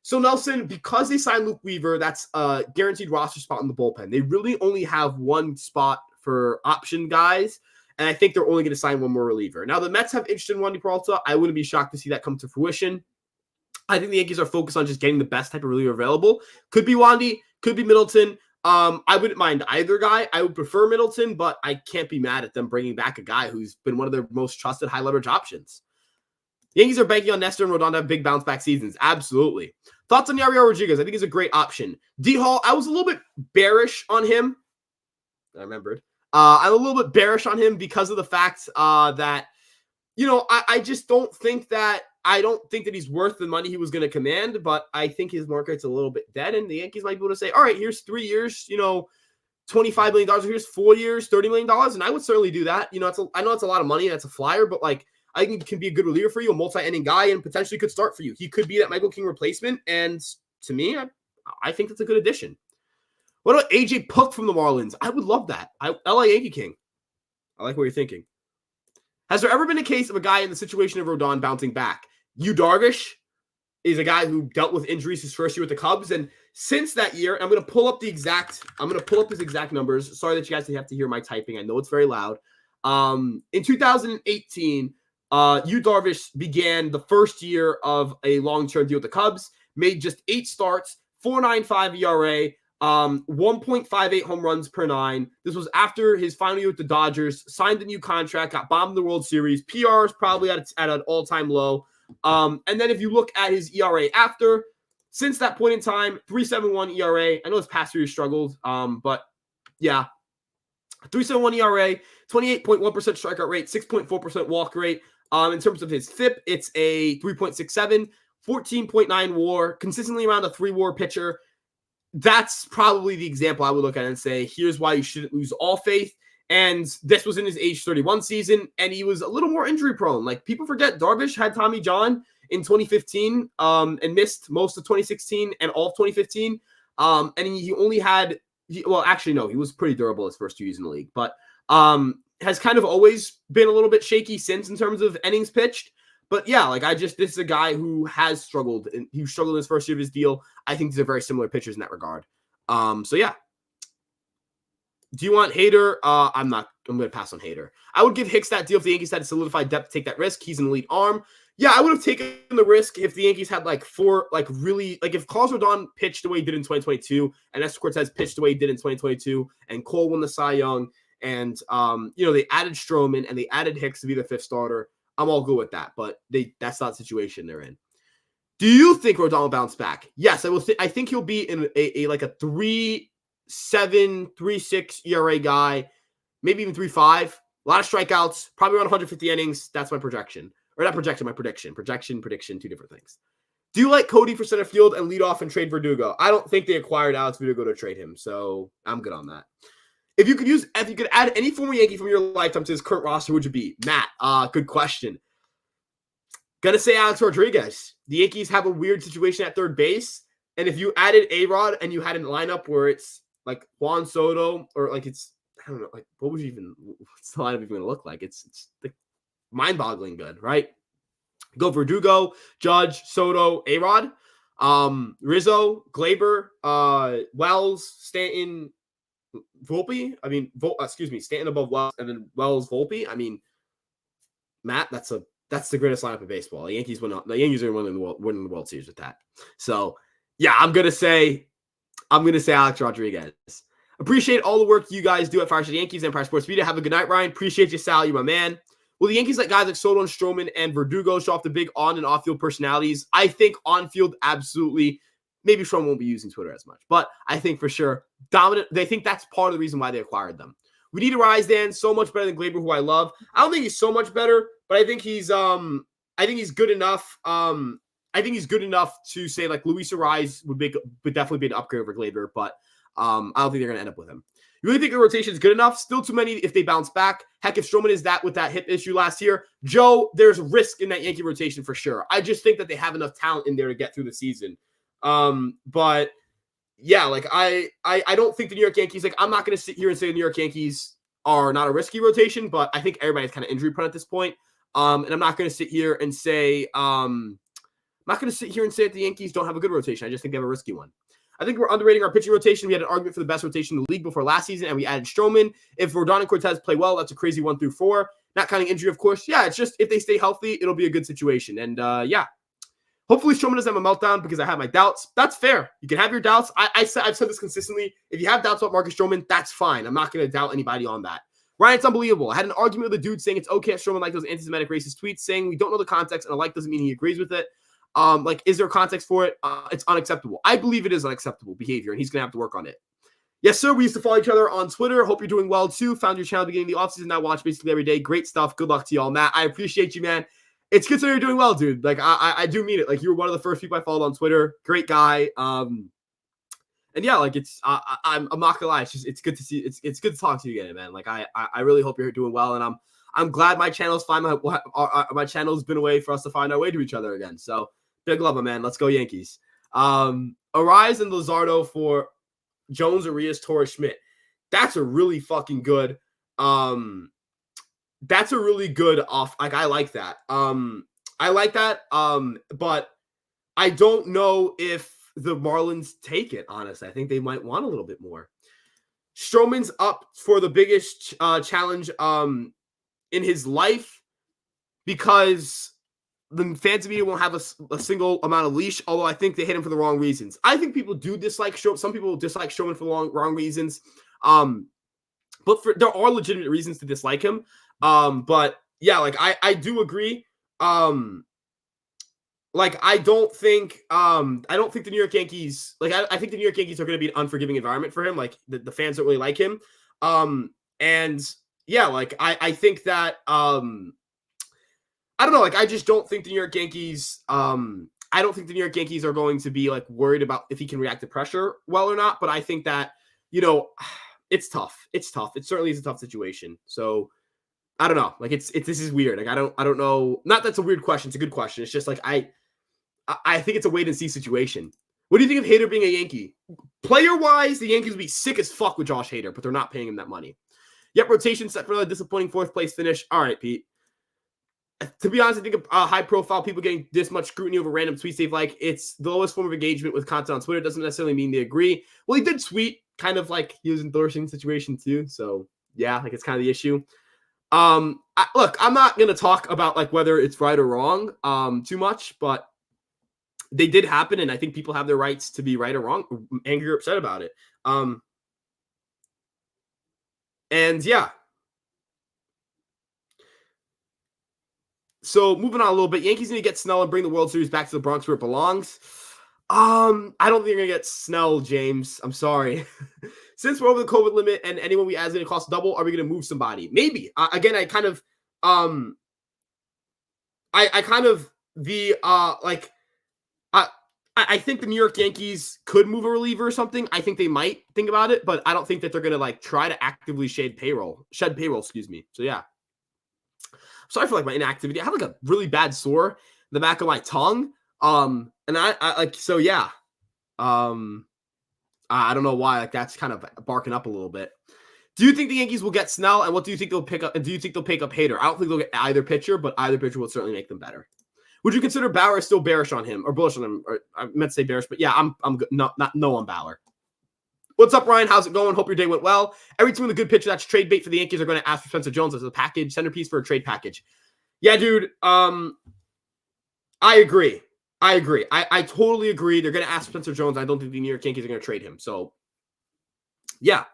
So Nelson, because they signed Luke Weaver, that's a guaranteed roster spot in the bullpen. They really only have one spot for option guys, and I think they're only going to sign one more reliever. Now, the Mets have interest in Wandy Peralta. I wouldn't be shocked to see that come to fruition. I think the Yankees are focused on just getting the best type of reliever available. Could be Wandy, could be Middleton. I wouldn't mind either guy. I would prefer Middleton, but I can't be mad at them bringing back a guy who's been one of their most trusted high leverage options. The Yankees are banking on Nestor and Rodon to have big bounce back seasons. Absolutely. Thoughts on Yariel Rodriguez? I think he's a great option. D Hall, I was a little bit bearish on him. I remembered. I'm a little bit bearish on him because of the fact that, I just don't think that he's worth the money he was going to command, but I think his market's a little bit dead, and the Yankees might be able to say, all right, here's 3 years, $25 million, here's 4 years, $30 million, and I would certainly do that. I know it's a lot of money, and it's a flyer, but like, I think he can be a good reliever for you, a multi-inning guy, and potentially could start for you. He could be that Michael King replacement, and to me, I think that's a good addition. What about AJ Puk from the Marlins? I would love that. LA Yankee King. I like what you're thinking. Has there ever been a case of a guy in the situation of Rodon bouncing back? Yu Darvish is a guy who dealt with injuries his first year with the Cubs, and since that year, I'm going to pull up his exact numbers. Sorry that you guys have to hear my typing. I know it's very loud. In 2018, Yu Darvish began the first year of a long-term deal with the Cubs, made just 8 starts, 4.95 ERA, 1.58 home runs per 9. This was after his final year with the Dodgers, signed a new contract, got bombed in the World Series. PR is probably at an all-time low. And then if you look at his ERA after, since that point in time, 3.71 ERA. I know his past year struggled, but yeah, 3.71 ERA, 28.1% strikeout rate, 6.4% walk rate. In terms of his FIP, it's a 3.67, 14.9 WAR, consistently around a 3 WAR pitcher. That's probably the example I would look at and say, here's why you shouldn't lose all faith. And this was in his age 31 season, and he was a little more injury prone. Like, people forget Darvish had Tommy John in 2015 and missed most of 2016 and all of 2015. And he only had, he was pretty durable his first 2 years in the league, but has kind of always been a little bit shaky since in terms of innings pitched. But yeah, this is a guy who has struggled, and he struggled in his first year of his deal. I think these are very similar pitchers in that regard. So yeah. Do you want Hader? I'm going to pass on Hader. I would give Hicks that deal if the Yankees had solidified depth to take that risk. He's an elite arm. Yeah, I would have taken the risk if the Yankees had if Carlos Rodon pitched the way he did in 2022, and Nestor Cortez pitched the way he did in 2022, and Cole won the Cy Young, and they added Stroman and they added Hicks to be the 5th starter. I'm all good with that, but that's not the situation they're in. Do you think Rodon will bounce back? Yes, I will. I think he'll be in a 3.7, 3.6 ERA guy, maybe even 3.5. A lot of strikeouts, probably around 150 innings. That's my projection. Or not projection, my prediction. Prediction, two different things. Do you like Cody for center field and lead off and trade Verdugo? I don't think they acquired Alex Verdugo to trade him, so I'm good on that. If you could add any former Yankee from your lifetime to his current roster, would you be? Matt, good question. Gonna say Alex Rodriguez. The Yankees have a weird situation at third base, and if you added A-Rod and you had a lineup where it's like Juan Soto, or it's, I don't know, what's the lineup even gonna look like? It's like mind-boggling good, right? Go Verdugo, Judge, Soto, A-Rod, Rizzo, Glaber, Wells, Stanton, Volpe. Stanton above Wells, and then Wells, Volpe. Matt, that's the greatest lineup in baseball. The Yankees are winning the World Series with that. So yeah, I'm gonna say Alex Rodriguez. Appreciate all the work you guys do at Fireside Yankees and Empire Sports Media. Have a good night, Ryan. Appreciate you, Sal. You're my man. Will the Yankees let guys like Soto and Stroman and Verdugo show off the big on and off field personalities? I think on field, absolutely. Maybe Stroman won't be using Twitter as much, but I think for sure dominant. They think that's part of the reason why they acquired them. We need a rise, Dan. So much better than Glaber, who I love. I don't think he's so much better, but I think he's good enough. I think he's good enough to say like Luis Ariz would definitely be an upgrade over Gleyber, but I don't think they're going to end up with him. You really think the rotation is good enough? Still too many if they bounce back. Heck, if Stroman is that with that hip issue last year, Joe, there's risk in that Yankee rotation for sure. I just think that they have enough talent in there to get through the season. But yeah, like I don't think the New York Yankees, like I'm not going to sit here and say the New York Yankees are not a risky rotation, but I think everybody's kind of injury prone at this point. And I'm not going to sit here and say that the Yankees don't have a good rotation. I just think they have a risky one. I think we're underrating our pitching rotation. We had an argument for the best rotation in the league before last season, and we added Stroman. If Rodon and Cortez play well, that's a crazy 1 through 4. Not counting injury, of course. Yeah, it's just if they stay healthy, it'll be a good situation. And yeah, hopefully Stroman doesn't have a meltdown because I have my doubts. That's fair. You can have your doubts. I've said this consistently. If you have doubts about Marcus Stroman, that's fine. I'm not going to doubt anybody on that. Ryan, it's unbelievable. I had an argument with a dude saying it's okay if Stroman liked those anti-Semitic racist tweets, saying we don't know the context and a like doesn't mean he agrees with it. Like, is there context for it? It's unacceptable. I believe it is unacceptable behavior, and he's going to have to work on it. Yes, sir. We used to follow each other on Twitter. Hope you're doing well, too. Found your channel beginning of the offseason. Now watch basically every day. Great stuff. Good luck to y'all, Matt. I appreciate you, man. It's good to know you're doing well, dude. Like, I do mean it. Like, you were one of the first people I followed on Twitter. Great guy. And yeah, like it's I'm not gonna lie. It's good to see. It's good to talk to you again, man. Like, I really hope you're doing well, and I'm glad my channel's my channel's been a way for us to find our way to each other again. So. Big love, man. Let's go Yankees. Ariz and Luzardo for Jones, Arias, Torres, Schmidt. That's a really fucking good. That's a really good off. Like I like that. I like that. But I don't know if the Marlins take it. Honestly, I think they might want a little bit more. Stroman's up for the biggest challenge in his life because. The fans of media won't have a single amount of leash, although I think they hit him for the wrong reasons. I think people do dislike Stroman. Some people dislike Stroman for the wrong reasons. But there are legitimate reasons to dislike him. But yeah, like I do agree. Like I don't think the New York Yankees, like I think the New York Yankees are going to be an unforgiving environment for him. Like the fans don't really like him. And yeah, like I think that I don't know. Like, I just don't think the New York Yankees. I don't think the New York Yankees are going to be like worried about if he can react to pressure well or not. But I think that it's tough. It's tough. It certainly is a tough situation. So I don't know. Like, this is weird. Like, I don't know. Not that's a weird question. It's a good question. It's just like I think it's a wait and see situation. What do you think of Hader being a Yankee? Player wise, the Yankees would be sick as fuck with Josh Hader, but they're not paying him that money. Yep, rotation set for another disappointing 4th place finish. All right, Pete. To be honest, I think high-profile people getting this much scrutiny over random tweets they've like, it's the lowest form of engagement with content on Twitter. It doesn't necessarily mean they agree. Well, he did tweet kind of like he was endorsing the situation too. So, yeah, like it's kind of the issue. Look, I'm not going to talk about like whether it's right or wrong too much, but they did happen, and I think people have their rights to be right or wrong, angry or upset about it. And, yeah. So moving on a little bit, Yankees need to get Snell and bring the World Series back to the Bronx where it belongs. I don't think you're going to get Snell, James. I'm sorry. Since we're over the COVID limit and anyone we add is going to cost double, are we going to move somebody? Maybe. Again, I think the New York Yankees could move a reliever or something. I think they might think about it, but I don't think that they're going to like try to actively shed payroll, excuse me. So yeah. Sorry for like my inactivity. I have like a really bad sore in the back of my tongue. And I like, so yeah. I don't know why, like that's kind of barking up a little bit. Do you think the Yankees will get Snell? And what do you think they'll pick up? And do you think they'll pick up Hader? I don't think they'll get either pitcher, but either pitcher will certainly make them better. Would you consider Bauer still bearish on him or bullish on him? Or I meant to say bearish, but yeah, I'm good. No on Bauer. What's up, Ryan? How's it going? Hope your day went well. Every team with a good pitcher that's trade bait for the Yankees are going to ask for Spencer Jones as a package, centerpiece for a trade package. Yeah, dude. I agree. I totally agree. They're going to ask Spencer Jones. I don't think the New York Yankees are going to trade him. So, yeah.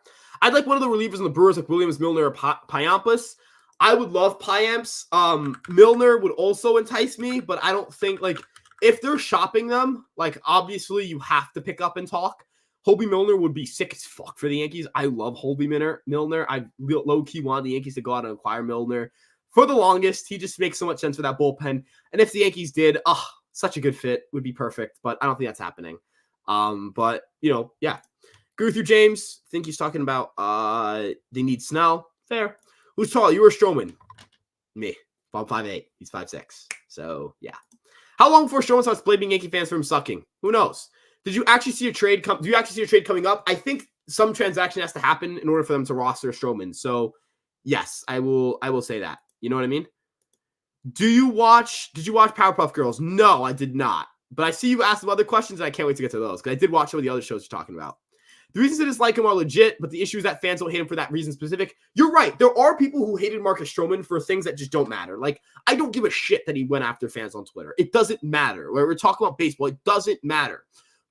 I'd like one of the relievers in the Brewers like Williams, Milner, or Payampas. I would love Payamps. Milner would also entice me, but I don't think, like, if they're shopping them, like, obviously you have to pick up and talk. Holby Milner would be sick as fuck for the Yankees. I love Holby Milner. I low-key wanted the Yankees to go out and acquire Milner. For the longest, he just makes so much sense for that bullpen. And if the Yankees did, such a good fit, would be perfect, but I don't think that's happening. But yeah. Agree with you, James. I think he's talking about they need Snell. Fair. Who's tall? You or Stroman? Me. I'm 5'8". He's 5'6". So yeah. How long before Stroman starts blaming Yankee fans for him sucking? Who knows? Did you actually see a trade come? Do you actually see a trade coming up? I think some transaction has to happen in order for them to roster Stroman. So yes, I will say that. You know what I mean? Did you watch Powerpuff Girls? No, I did not. But I see you asked some other questions, and I can't wait to get to those because I did watch some of the other shows you're talking about. The reasons to dislike him are legit, but the issue is that fans don't hate him for that reason specific. You're right. There are people who hated Marcus Stroman for things that just don't matter. Like, I don't give a shit that he went after fans on Twitter. It doesn't matter. When we're talking about baseball, it doesn't matter.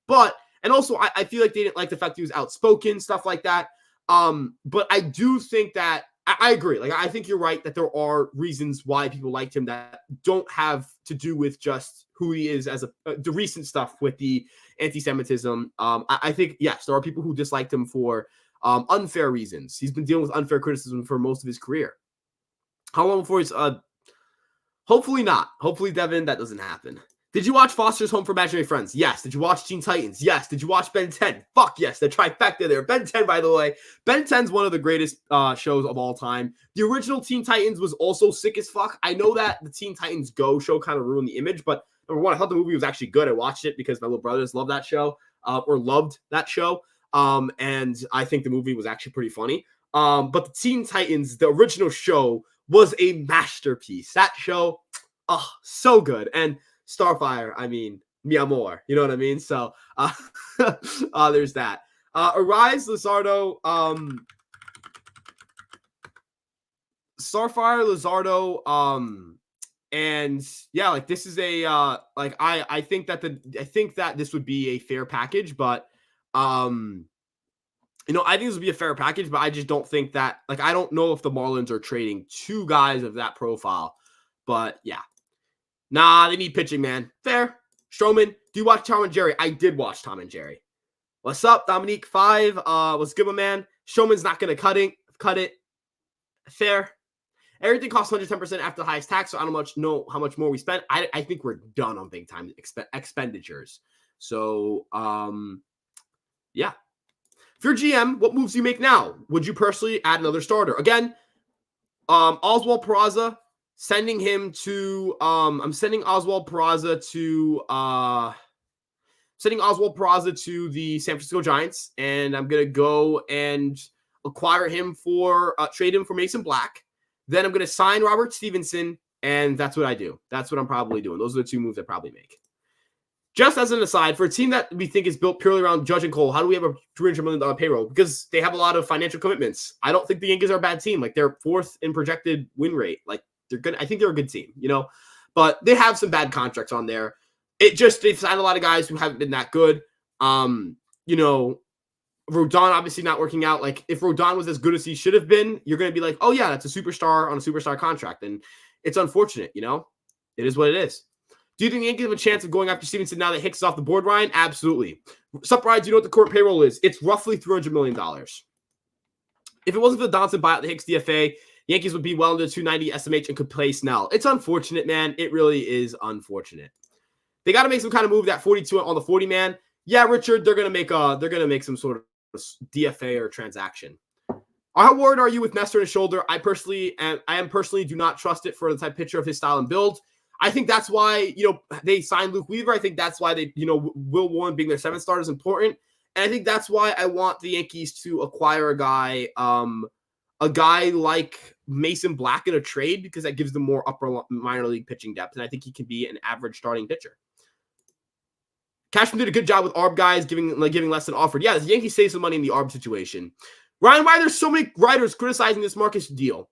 But, and also, I feel like they didn't like the fact he was outspoken, stuff like that. But I do think that, I agree. Like, I think you're right that there are reasons why people liked him that don't have to do with just who he is as the recent stuff with the anti-Semitism. I think, yes, there are people who disliked him for unfair reasons. He's been dealing with unfair criticism for most of his career. How long before he's hopefully not. Hopefully, Devin, that doesn't happen. Did you watch Foster's Home for Imaginary Friends? Yes. Did you watch Teen Titans? Yes. Did you watch Ben 10? Fuck yes. The trifecta there. Ben 10, by the way. Ben 10's one of the greatest shows of all time. The original Teen Titans was also sick as fuck. I know that the Teen Titans Go show kind of ruined the image, but number one, I thought the movie was actually good. I watched it because my little brothers loved that show, loved that show. And I think the movie was actually pretty funny. But the Teen Titans, the original show, was a masterpiece. That show, so good. And Starfire, I mean, mi amor, you know what I mean? So, there's that. Arise, Lizardo, Starfire, Lizardo, and yeah, like this is a, like, I think that this would be a fair package, but, I think this would be a fair package, but I just don't think that, like, I don't know if the Marlins are trading two guys of that profile, but yeah. Nah, they need pitching, man. Fair. Stroman, do you watch Tom and Jerry? I did watch Tom and Jerry. What's up, Dominique 5? What's good, my man? Stroman's not going to cut it. Fair. Everything costs 110% after the highest tax, so I don't know how much more we spent. I think we're done on big time expenditures. So, yeah. If you're GM, what moves do you make now? Would you personally add another starter? Again, Oswald Peraza. Sending him to I'm sending Oswald Peraza to the San Francisco Giants, and I'm gonna go and acquire him for trade him for Mason Black. Then I'm gonna sign Robert Stevenson, and that's what I do. That's what I'm probably doing. Those are the two moves I probably make. Just as an aside, for a team that we think is built purely around Judge and Cole, how do we have a $300 million payroll? Because they have a lot of financial commitments. I don't think the Yankees are a bad team. Like, they're fourth in projected win rate. Like, they're good. I think they're a good team, but they have some bad contracts on there. They've signed a lot of guys who haven't been that good. Rodon obviously not working out. Like, if Rodon was as good as he should have been, you're going to be like, oh yeah, that's a superstar on a superstar contract. And it's unfortunate, it is what it is. Do you think the Yankees have a chance of going after Stevenson now that Hicks is off the board, Ryan? Absolutely. Sup, Ryan, do you know what the current payroll is? It's roughly $300 million. If it wasn't for the Donaldson buyout, the Hicks DFA, Yankees would be well under 290 SMH and could play Snell. It's unfortunate, man. It really is unfortunate. They got to make some kind of move that 42 on the 40 man. Yeah, Richard, they're gonna make some sort of DFA or transaction. How worried are you with Nestor in his shoulder? I am personally do not trust it for the type pitcher of his style and build. I think that's why they signed Luke Weaver. I think that's why they Will Warren being their seventh starter is important, and I think that's why I want the Yankees to acquire a guy like Mason Black in a trade because that gives them more upper minor league pitching depth, and I think he can be an average starting pitcher. Cashman did a good job with ARB guys giving less than offered. Yeah, the Yankees saved some money in the ARB situation. Ryan, why there's so many writers criticizing this Marcus deal?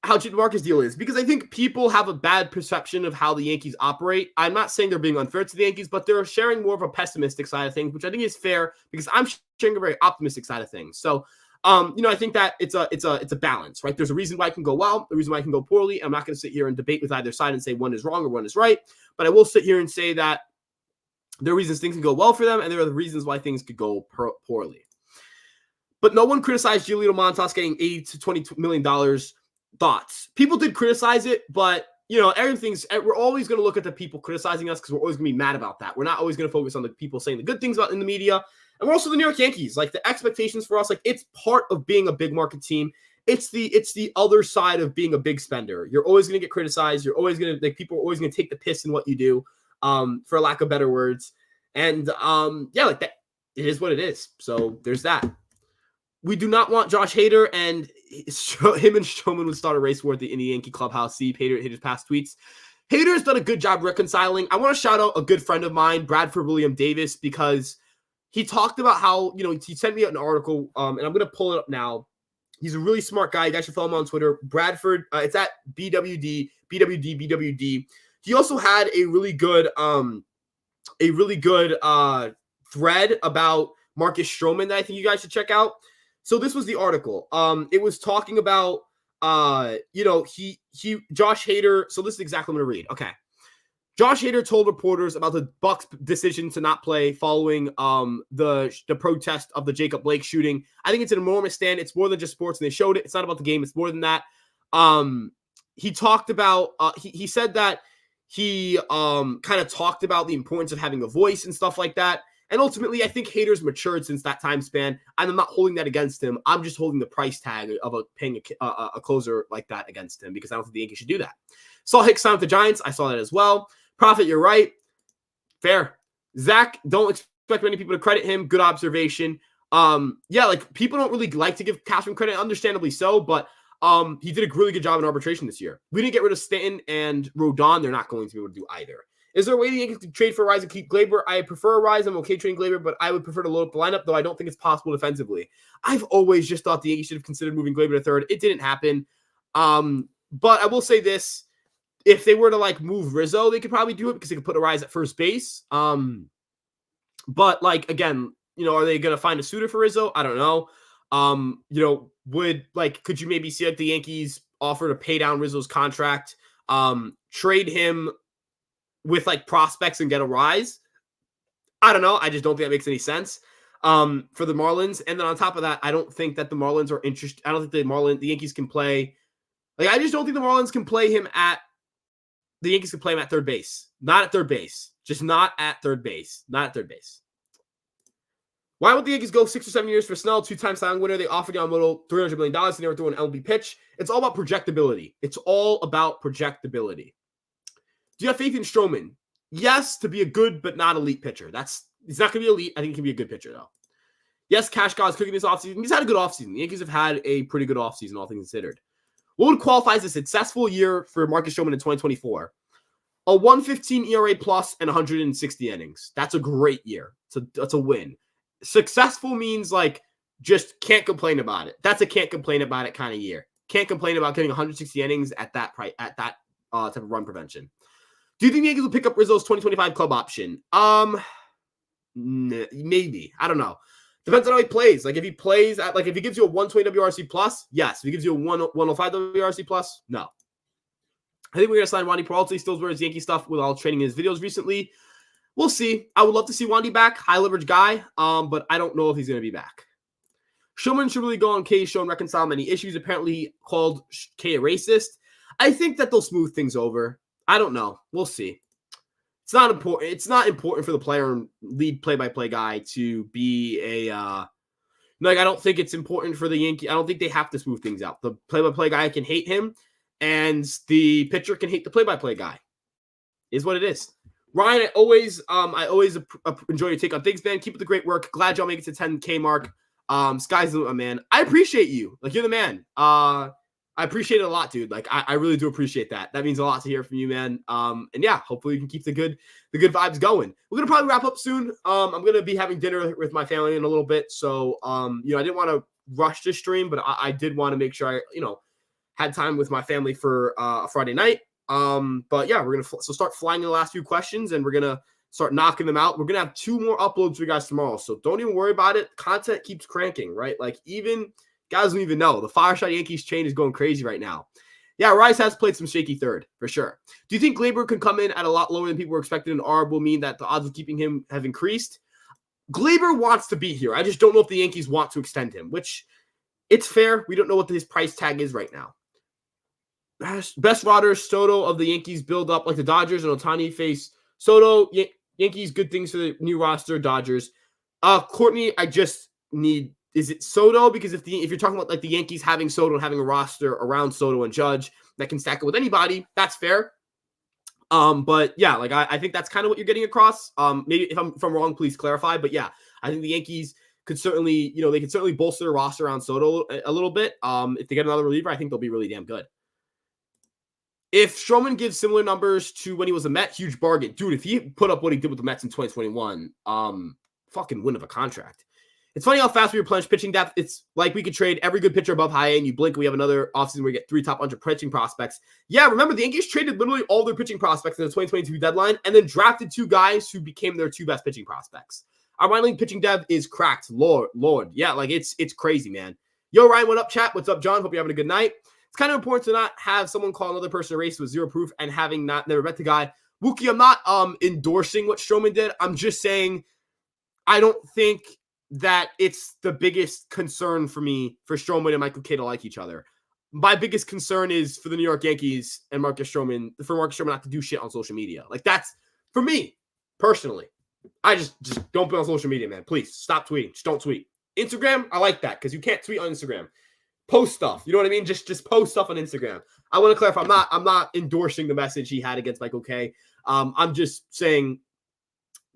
How cheap the Marcus deal is? Because I think people have a bad perception of how the Yankees operate. I'm not saying they're being unfair to the Yankees, but they're sharing more of a pessimistic side of things, which I think is fair because I'm sharing a very optimistic side of things. So, I think that it's a balance, right? There's a reason why it can go well, a reason why it can go poorly. I'm not going to sit here and debate with either side and say one is wrong or one is right, but I will sit here and say that there are reasons things can go well for them, and there are the reasons why things could go poorly. But no one criticized Giolito Montas getting $80 to $20 million. Thoughts? People did criticize it, but we're always going to look at the people criticizing us because we're always going to be mad about that. We're not always going to focus on the people saying the good things about in the media. And we're also the New York Yankees. Like, the expectations for us, like, it's part of being a big market team. It's the other side of being a big spender. You're always going to get criticized. You're always going to, like, people are always going to take the piss in what you do, for lack of better words. And like, that, it is what it is. So there's that. We do not want Josh Hader, and him and Stroman would start a race war in the Yankee clubhouse. See Hader hit his past tweets. Hader has done a good job reconciling. I want to shout out a good friend of mine, Bradford William Davis, because he talked about how, he sent me an article, and I'm going to pull it up now. He's a really smart guy. You guys should follow him on Twitter. Bradford, it's at BWD. He also had a really good thread about Marcus Stroman that I think you guys should check out. So this was the article. It was talking about, Josh Hader. So this is exactly what I'm going to read. Okay. Josh Hader told reporters about the Bucks' decision to not play following the protest of the Jacob Blake shooting. I think it's an enormous stand. It's more than just sports, and they showed it. It's not about the game. It's more than that. He talked about he said that he kind of talked about the importance of having a voice and stuff like that. And ultimately, I think Hader's matured since that time span, and I'm not holding that against him. I'm just holding the price tag of paying a closer like that against him, because I don't think the Yankees should do that. Saw Hicks sign with the Giants. I saw that as well. Prophet, you're right. Fair. Zach, don't expect many people to credit him. Good observation. Like, people don't really like to give Cashman credit, understandably so, but he did a really good job in arbitration this year. We didn't get rid of Stanton and Rodon. They're not going to be able to do either. Is there a way the Yankees could trade for Rise and keep Gleyber? I prefer Rise. I'm okay trading Gleyber, but I would prefer to load up the lineup, though I don't think it's possible defensively. I've always just thought the Yankees should have considered moving Gleyber to third. It didn't happen. But I will say this. If they were to, like, move Rizzo, they could probably do it because they could put Rise at first base. But, like, again, are they going to find a suitor for Rizzo? I don't know. Could you maybe see, like, the Yankees offer to pay down Rizzo's contract, trade him with, like, prospects and get a Rise? I don't know. I just don't think that makes any sense for the Marlins. And then on top of that, I don't think that the Marlins are interested. I don't think the Yankees can play. Like, I just don't think the Marlins can play him at. The Yankees can play him at third base. Not at third base. Just not at third base. Not at third base. Why would the Yankees go 6 or 7 years for Snell, 2-time Cy Young winner? They offered Yamamoto $300 million. They never threw an MLB pitch. It's all about projectability. It's all about projectability. Do you have faith in Stroman? Yes, to be a good but not elite pitcher. He's not going to be elite. I think he can be a good pitcher, though. Yes, Cash God is cooking this offseason. He's had a good offseason. The Yankees have had a pretty good offseason, all things considered. What would qualify as a successful year for Marcus Stroman in 2024? A 1.15 ERA plus and 160 innings. That's a great year. That's a win. Successful means, like, just can't complain about it. That's a can't complain about it kind of year. Can't complain about getting 160 innings at that price, at that type of run prevention. Do you think the Yankees will pick up Rizzo's 2025 club option? Maybe. I don't know. Depends on how he plays. Like, if he plays at, like, if he gives you a 120 WRC plus, yes. If he gives you a 105 WRC plus, no. I think we're going to sign Wandy Peralta. He still wears Yankee stuff with all training in his videos recently. We'll see. I would love to see Wandy back. High leverage guy. But I don't know if he's going to be back. Shulman should really go on K's show and reconcile many issues. Apparently he called K a racist. I think that they'll smooth things over. I don't know. We'll see. It's not important. It's not important for the player and lead play-by-play guy to be a I don't think it's important for the Yankee. I don't think they have to smooth things out. The play-by-play guy can hate him, and the pitcher can hate the play-by-play guy. Is what it is. Ryan, I always enjoy your take on things, man. Keep up the great work. Glad y'all make it to 10K mark. Sky's the limit, man. I appreciate you. Like, you're the man. I appreciate it a lot, dude. Like, I really do appreciate that. That means a lot to hear from you, man. And yeah, hopefully you can keep the good vibes going. We're gonna probably wrap up soon. I'm gonna be having dinner with my family in a little bit. So I didn't want to rush this stream, but I did want to make sure I, had time with my family for a Friday night. But yeah, we're gonna start flying in the last few questions, and we're gonna start knocking them out. We're gonna have 2 more uploads for you guys tomorrow. So don't even worry about it. Content keeps cranking, right? Like, even guys don't even know. The Fireside Yankees chain is going crazy right now. Yeah, Rice has played some shaky third, for sure. Do you think Gleyber can come in at a lot lower than people were expecting, and ARB will mean that the odds of keeping him have increased? Gleyber wants to be here. I just don't know if the Yankees want to extend him, which, it's fair. We don't know what his price tag is right now. Best Rodgers, Soto of the Yankees build up like the Dodgers, and Ohtani face Soto. Yankees, good things for the new roster. Dodgers. Courtney, I just need. Is it Soto? Because if you're talking about like the Yankees having Soto and having a roster around Soto and Judge that can stack it with anybody, that's fair. But yeah, like I think that's kind of what you're getting across. Maybe if I'm wrong, please clarify. But yeah, I think the Yankees could certainly, they could certainly bolster their roster around Soto a little bit. If they get another reliever, I think they'll be really damn good. If Stroman gives similar numbers to when he was a Met, huge bargain. Dude, if he put up what he did with the Mets in 2021, fucking win of a contract. It's funny how fast we replenish pitching depth. It's like we could trade every good pitcher above high A, and you blink, we have another offseason where we get 3 top 100 pitching prospects. Yeah, remember, the Yankees traded literally all their pitching prospects in the 2022 deadline and then drafted 2 guys who became their 2 best pitching prospects. Our minor league pitching depth is cracked. Lord. Yeah, like it's crazy, man. Yo, Ryan, what up, chat? What's up, John? Hope you're having a good night. It's kind of important to not have someone call another person a racist with zero proof and having never met the guy. Wookie, I'm not endorsing what Stroman did. I'm just saying I don't think that it's the biggest concern for me for Stroman and Michael Kay to like each other. My biggest concern is for the New York Yankees and Marcus Stroman not to do shit on social media. Like, that's for me personally. I just don't be on social media, man. Please stop tweeting. Just don't tweet. Instagram, I like that because you can't tweet on Instagram. Post stuff. You know what I mean? Just post stuff on Instagram. I want to clarify. I'm not endorsing the message he had against Michael Kay. I'm just saying.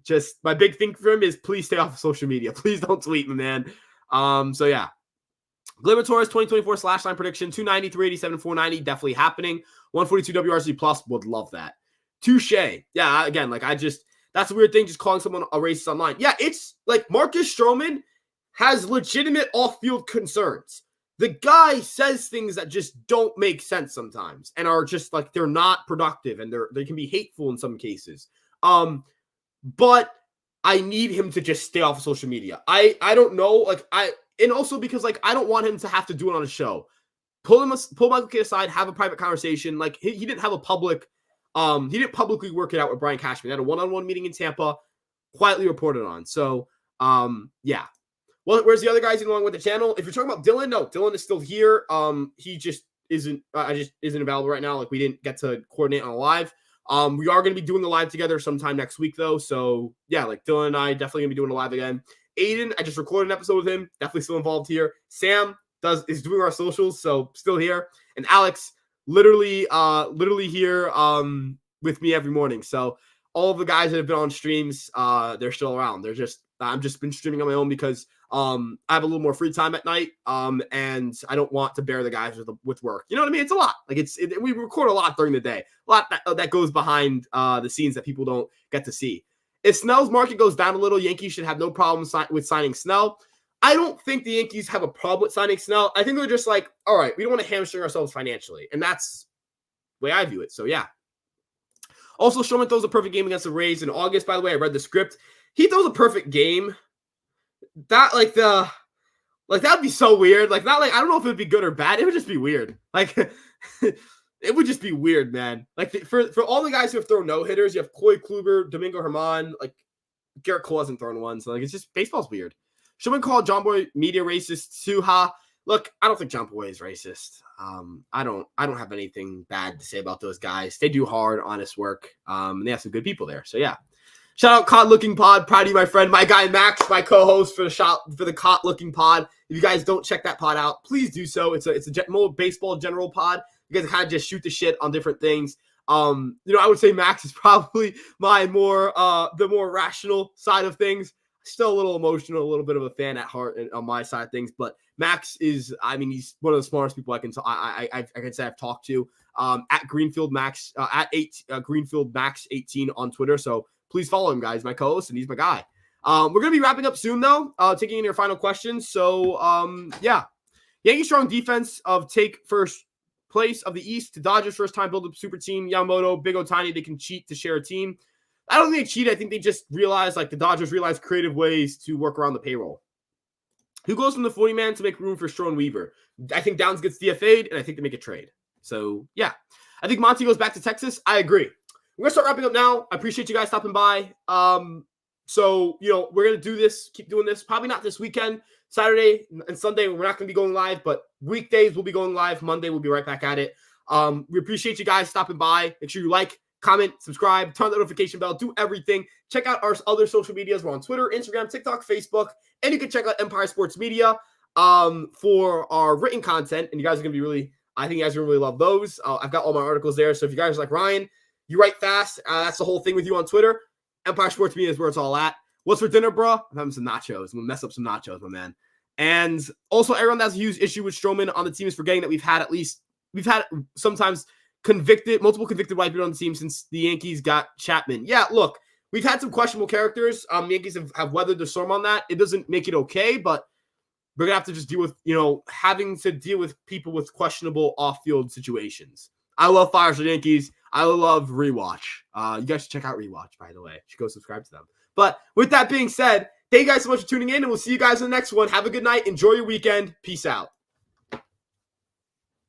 Just my big thing for him is please stay off of social media. Please don't tweet me, man. So yeah. Gleyber Torres 2024 /line prediction 290, 387, 490 definitely happening. 142 WRC plus would love that. Touche. Yeah, again, like that's a weird thing, just calling someone a racist online. Yeah, it's like Marcus Stroman has legitimate off-field concerns. The guy says things that just don't make sense sometimes and are just like they're not productive and they can be hateful in some cases. But I need him to just stay off of social media. I don't know, and also because like I don't want him to have to do it on a show. Pull Michael Kay aside, have a private conversation. Like he didn't have a public, he didn't publicly work it out with Brian Cashman. They had a one-on-one meeting in Tampa, quietly reported on. So yeah. Well, where's the other guys along with the channel? If you're talking about Dylan, no, Dylan is still here. He just isn't available right now. Like we didn't get to coordinate on a live. We are going to be doing the live together sometime next week, though. So, yeah, like Dylan and I definitely going to be doing a live again. Aiden, I just recorded an episode with him. Definitely still involved here. Sam is doing our socials, so still here. And Alex, literally here with me every morning. So all of the guys that have been on streams, they're still around. I'm just been streaming on my own because I have a little more free time at night, and I don't want to bear the guys with work. You know what I mean? It's a lot. Like we record a lot during the day. A lot that goes behind the scenes that people don't get to see. If Snell's market goes down a little, Yankees should have no problem with signing Snell. I don't think the Yankees have a problem with signing Snell. I think they're just like, all right, we don't want to hamstring ourselves financially, and that's the way I view it. So yeah. Also, Stroman throws a perfect game against the Rays in August. By the way, I read the script. He throws a perfect game. That'd be so weird. Like, not like, I don't know if it would be good or bad. It would just be weird. Like, it would just be weird, man. Like, for all the guys who have thrown no-hitters, you have Corey Kluber, Domingo Germán, like, Garrett Cole hasn't thrown one. So, like, it's just, baseball's weird. Someone called John Boy media racist too, ha. Look, I don't think John Boy is racist. I don't have anything bad to say about those guys. They do hard, honest work. And they have some good people there. So, yeah. Shout out Caught Looking Pod. Proud of you, my friend. My guy Max, my co-host for the Caught Looking Pod. If you guys don't check that pod out, please do so. It's a more baseball general pod. You guys kind of just shoot the shit on different things. I would say Max is probably my the more rational side of things. Still a little emotional, a little bit of a fan at heart and on my side of things. But Max is, he's one of the smartest people I can say I've talked to. At Greenfield Max, Greenfield Max 18 on Twitter. So please follow him, guys. My co-host, and he's my guy. We're going to be wrapping up soon, though, taking in your final questions. So, yeah. Yankees strong defense take first place of the East to Dodgers first time build up super team. Yamamoto, Big Ohtani, they can cheat to share a team. I don't think they cheat. I think they just realized, like the Dodgers realized creative ways to work around the payroll. Who goes from the 40-man to make room for Stroh and Weaver? I think Downs gets DFA'd, and I think they make a trade. So, yeah. I think Monty goes back to Texas. I agree. We're going to start wrapping up now. I appreciate you guys stopping by. So, we're going to do this, keep doing this. Probably not this weekend. Saturday and Sunday, we're not going to be going live, but weekdays we'll be going live. Monday, we'll be right back at it. We appreciate you guys stopping by. Make sure you like, comment, subscribe, turn on the notification bell, do everything. Check out our other social medias. We're on Twitter, Instagram, TikTok, Facebook, and you can check out Empire Sports Media for our written content. And you guys are going to be really, I think you guys are going to really love those. I've got all my articles there. So if you guys are like, Ryan, you write fast. That's the whole thing with you on Twitter. Empire Sports Media is where it's all at. What's for dinner, bro? I'm having some nachos. I'm going to mess up some nachos, my man. And also, everyone that has a huge issue with Stroman on the team is forgetting that we've had sometimes multiple convicted white people on the team since the Yankees got Chapman. Yeah, look, we've had some questionable characters. The Yankees have weathered the storm on that. It doesn't make it okay, but we're going to have to just deal with, having to deal with people with questionable off-field situations. I love Fireside Yankees. I love Rewatch. You guys should check out Rewatch, by the way. You should go subscribe to them. But with that being said, thank you guys so much for tuning in, and we'll see you guys in the next one. Have a good night. Enjoy your weekend. Peace out.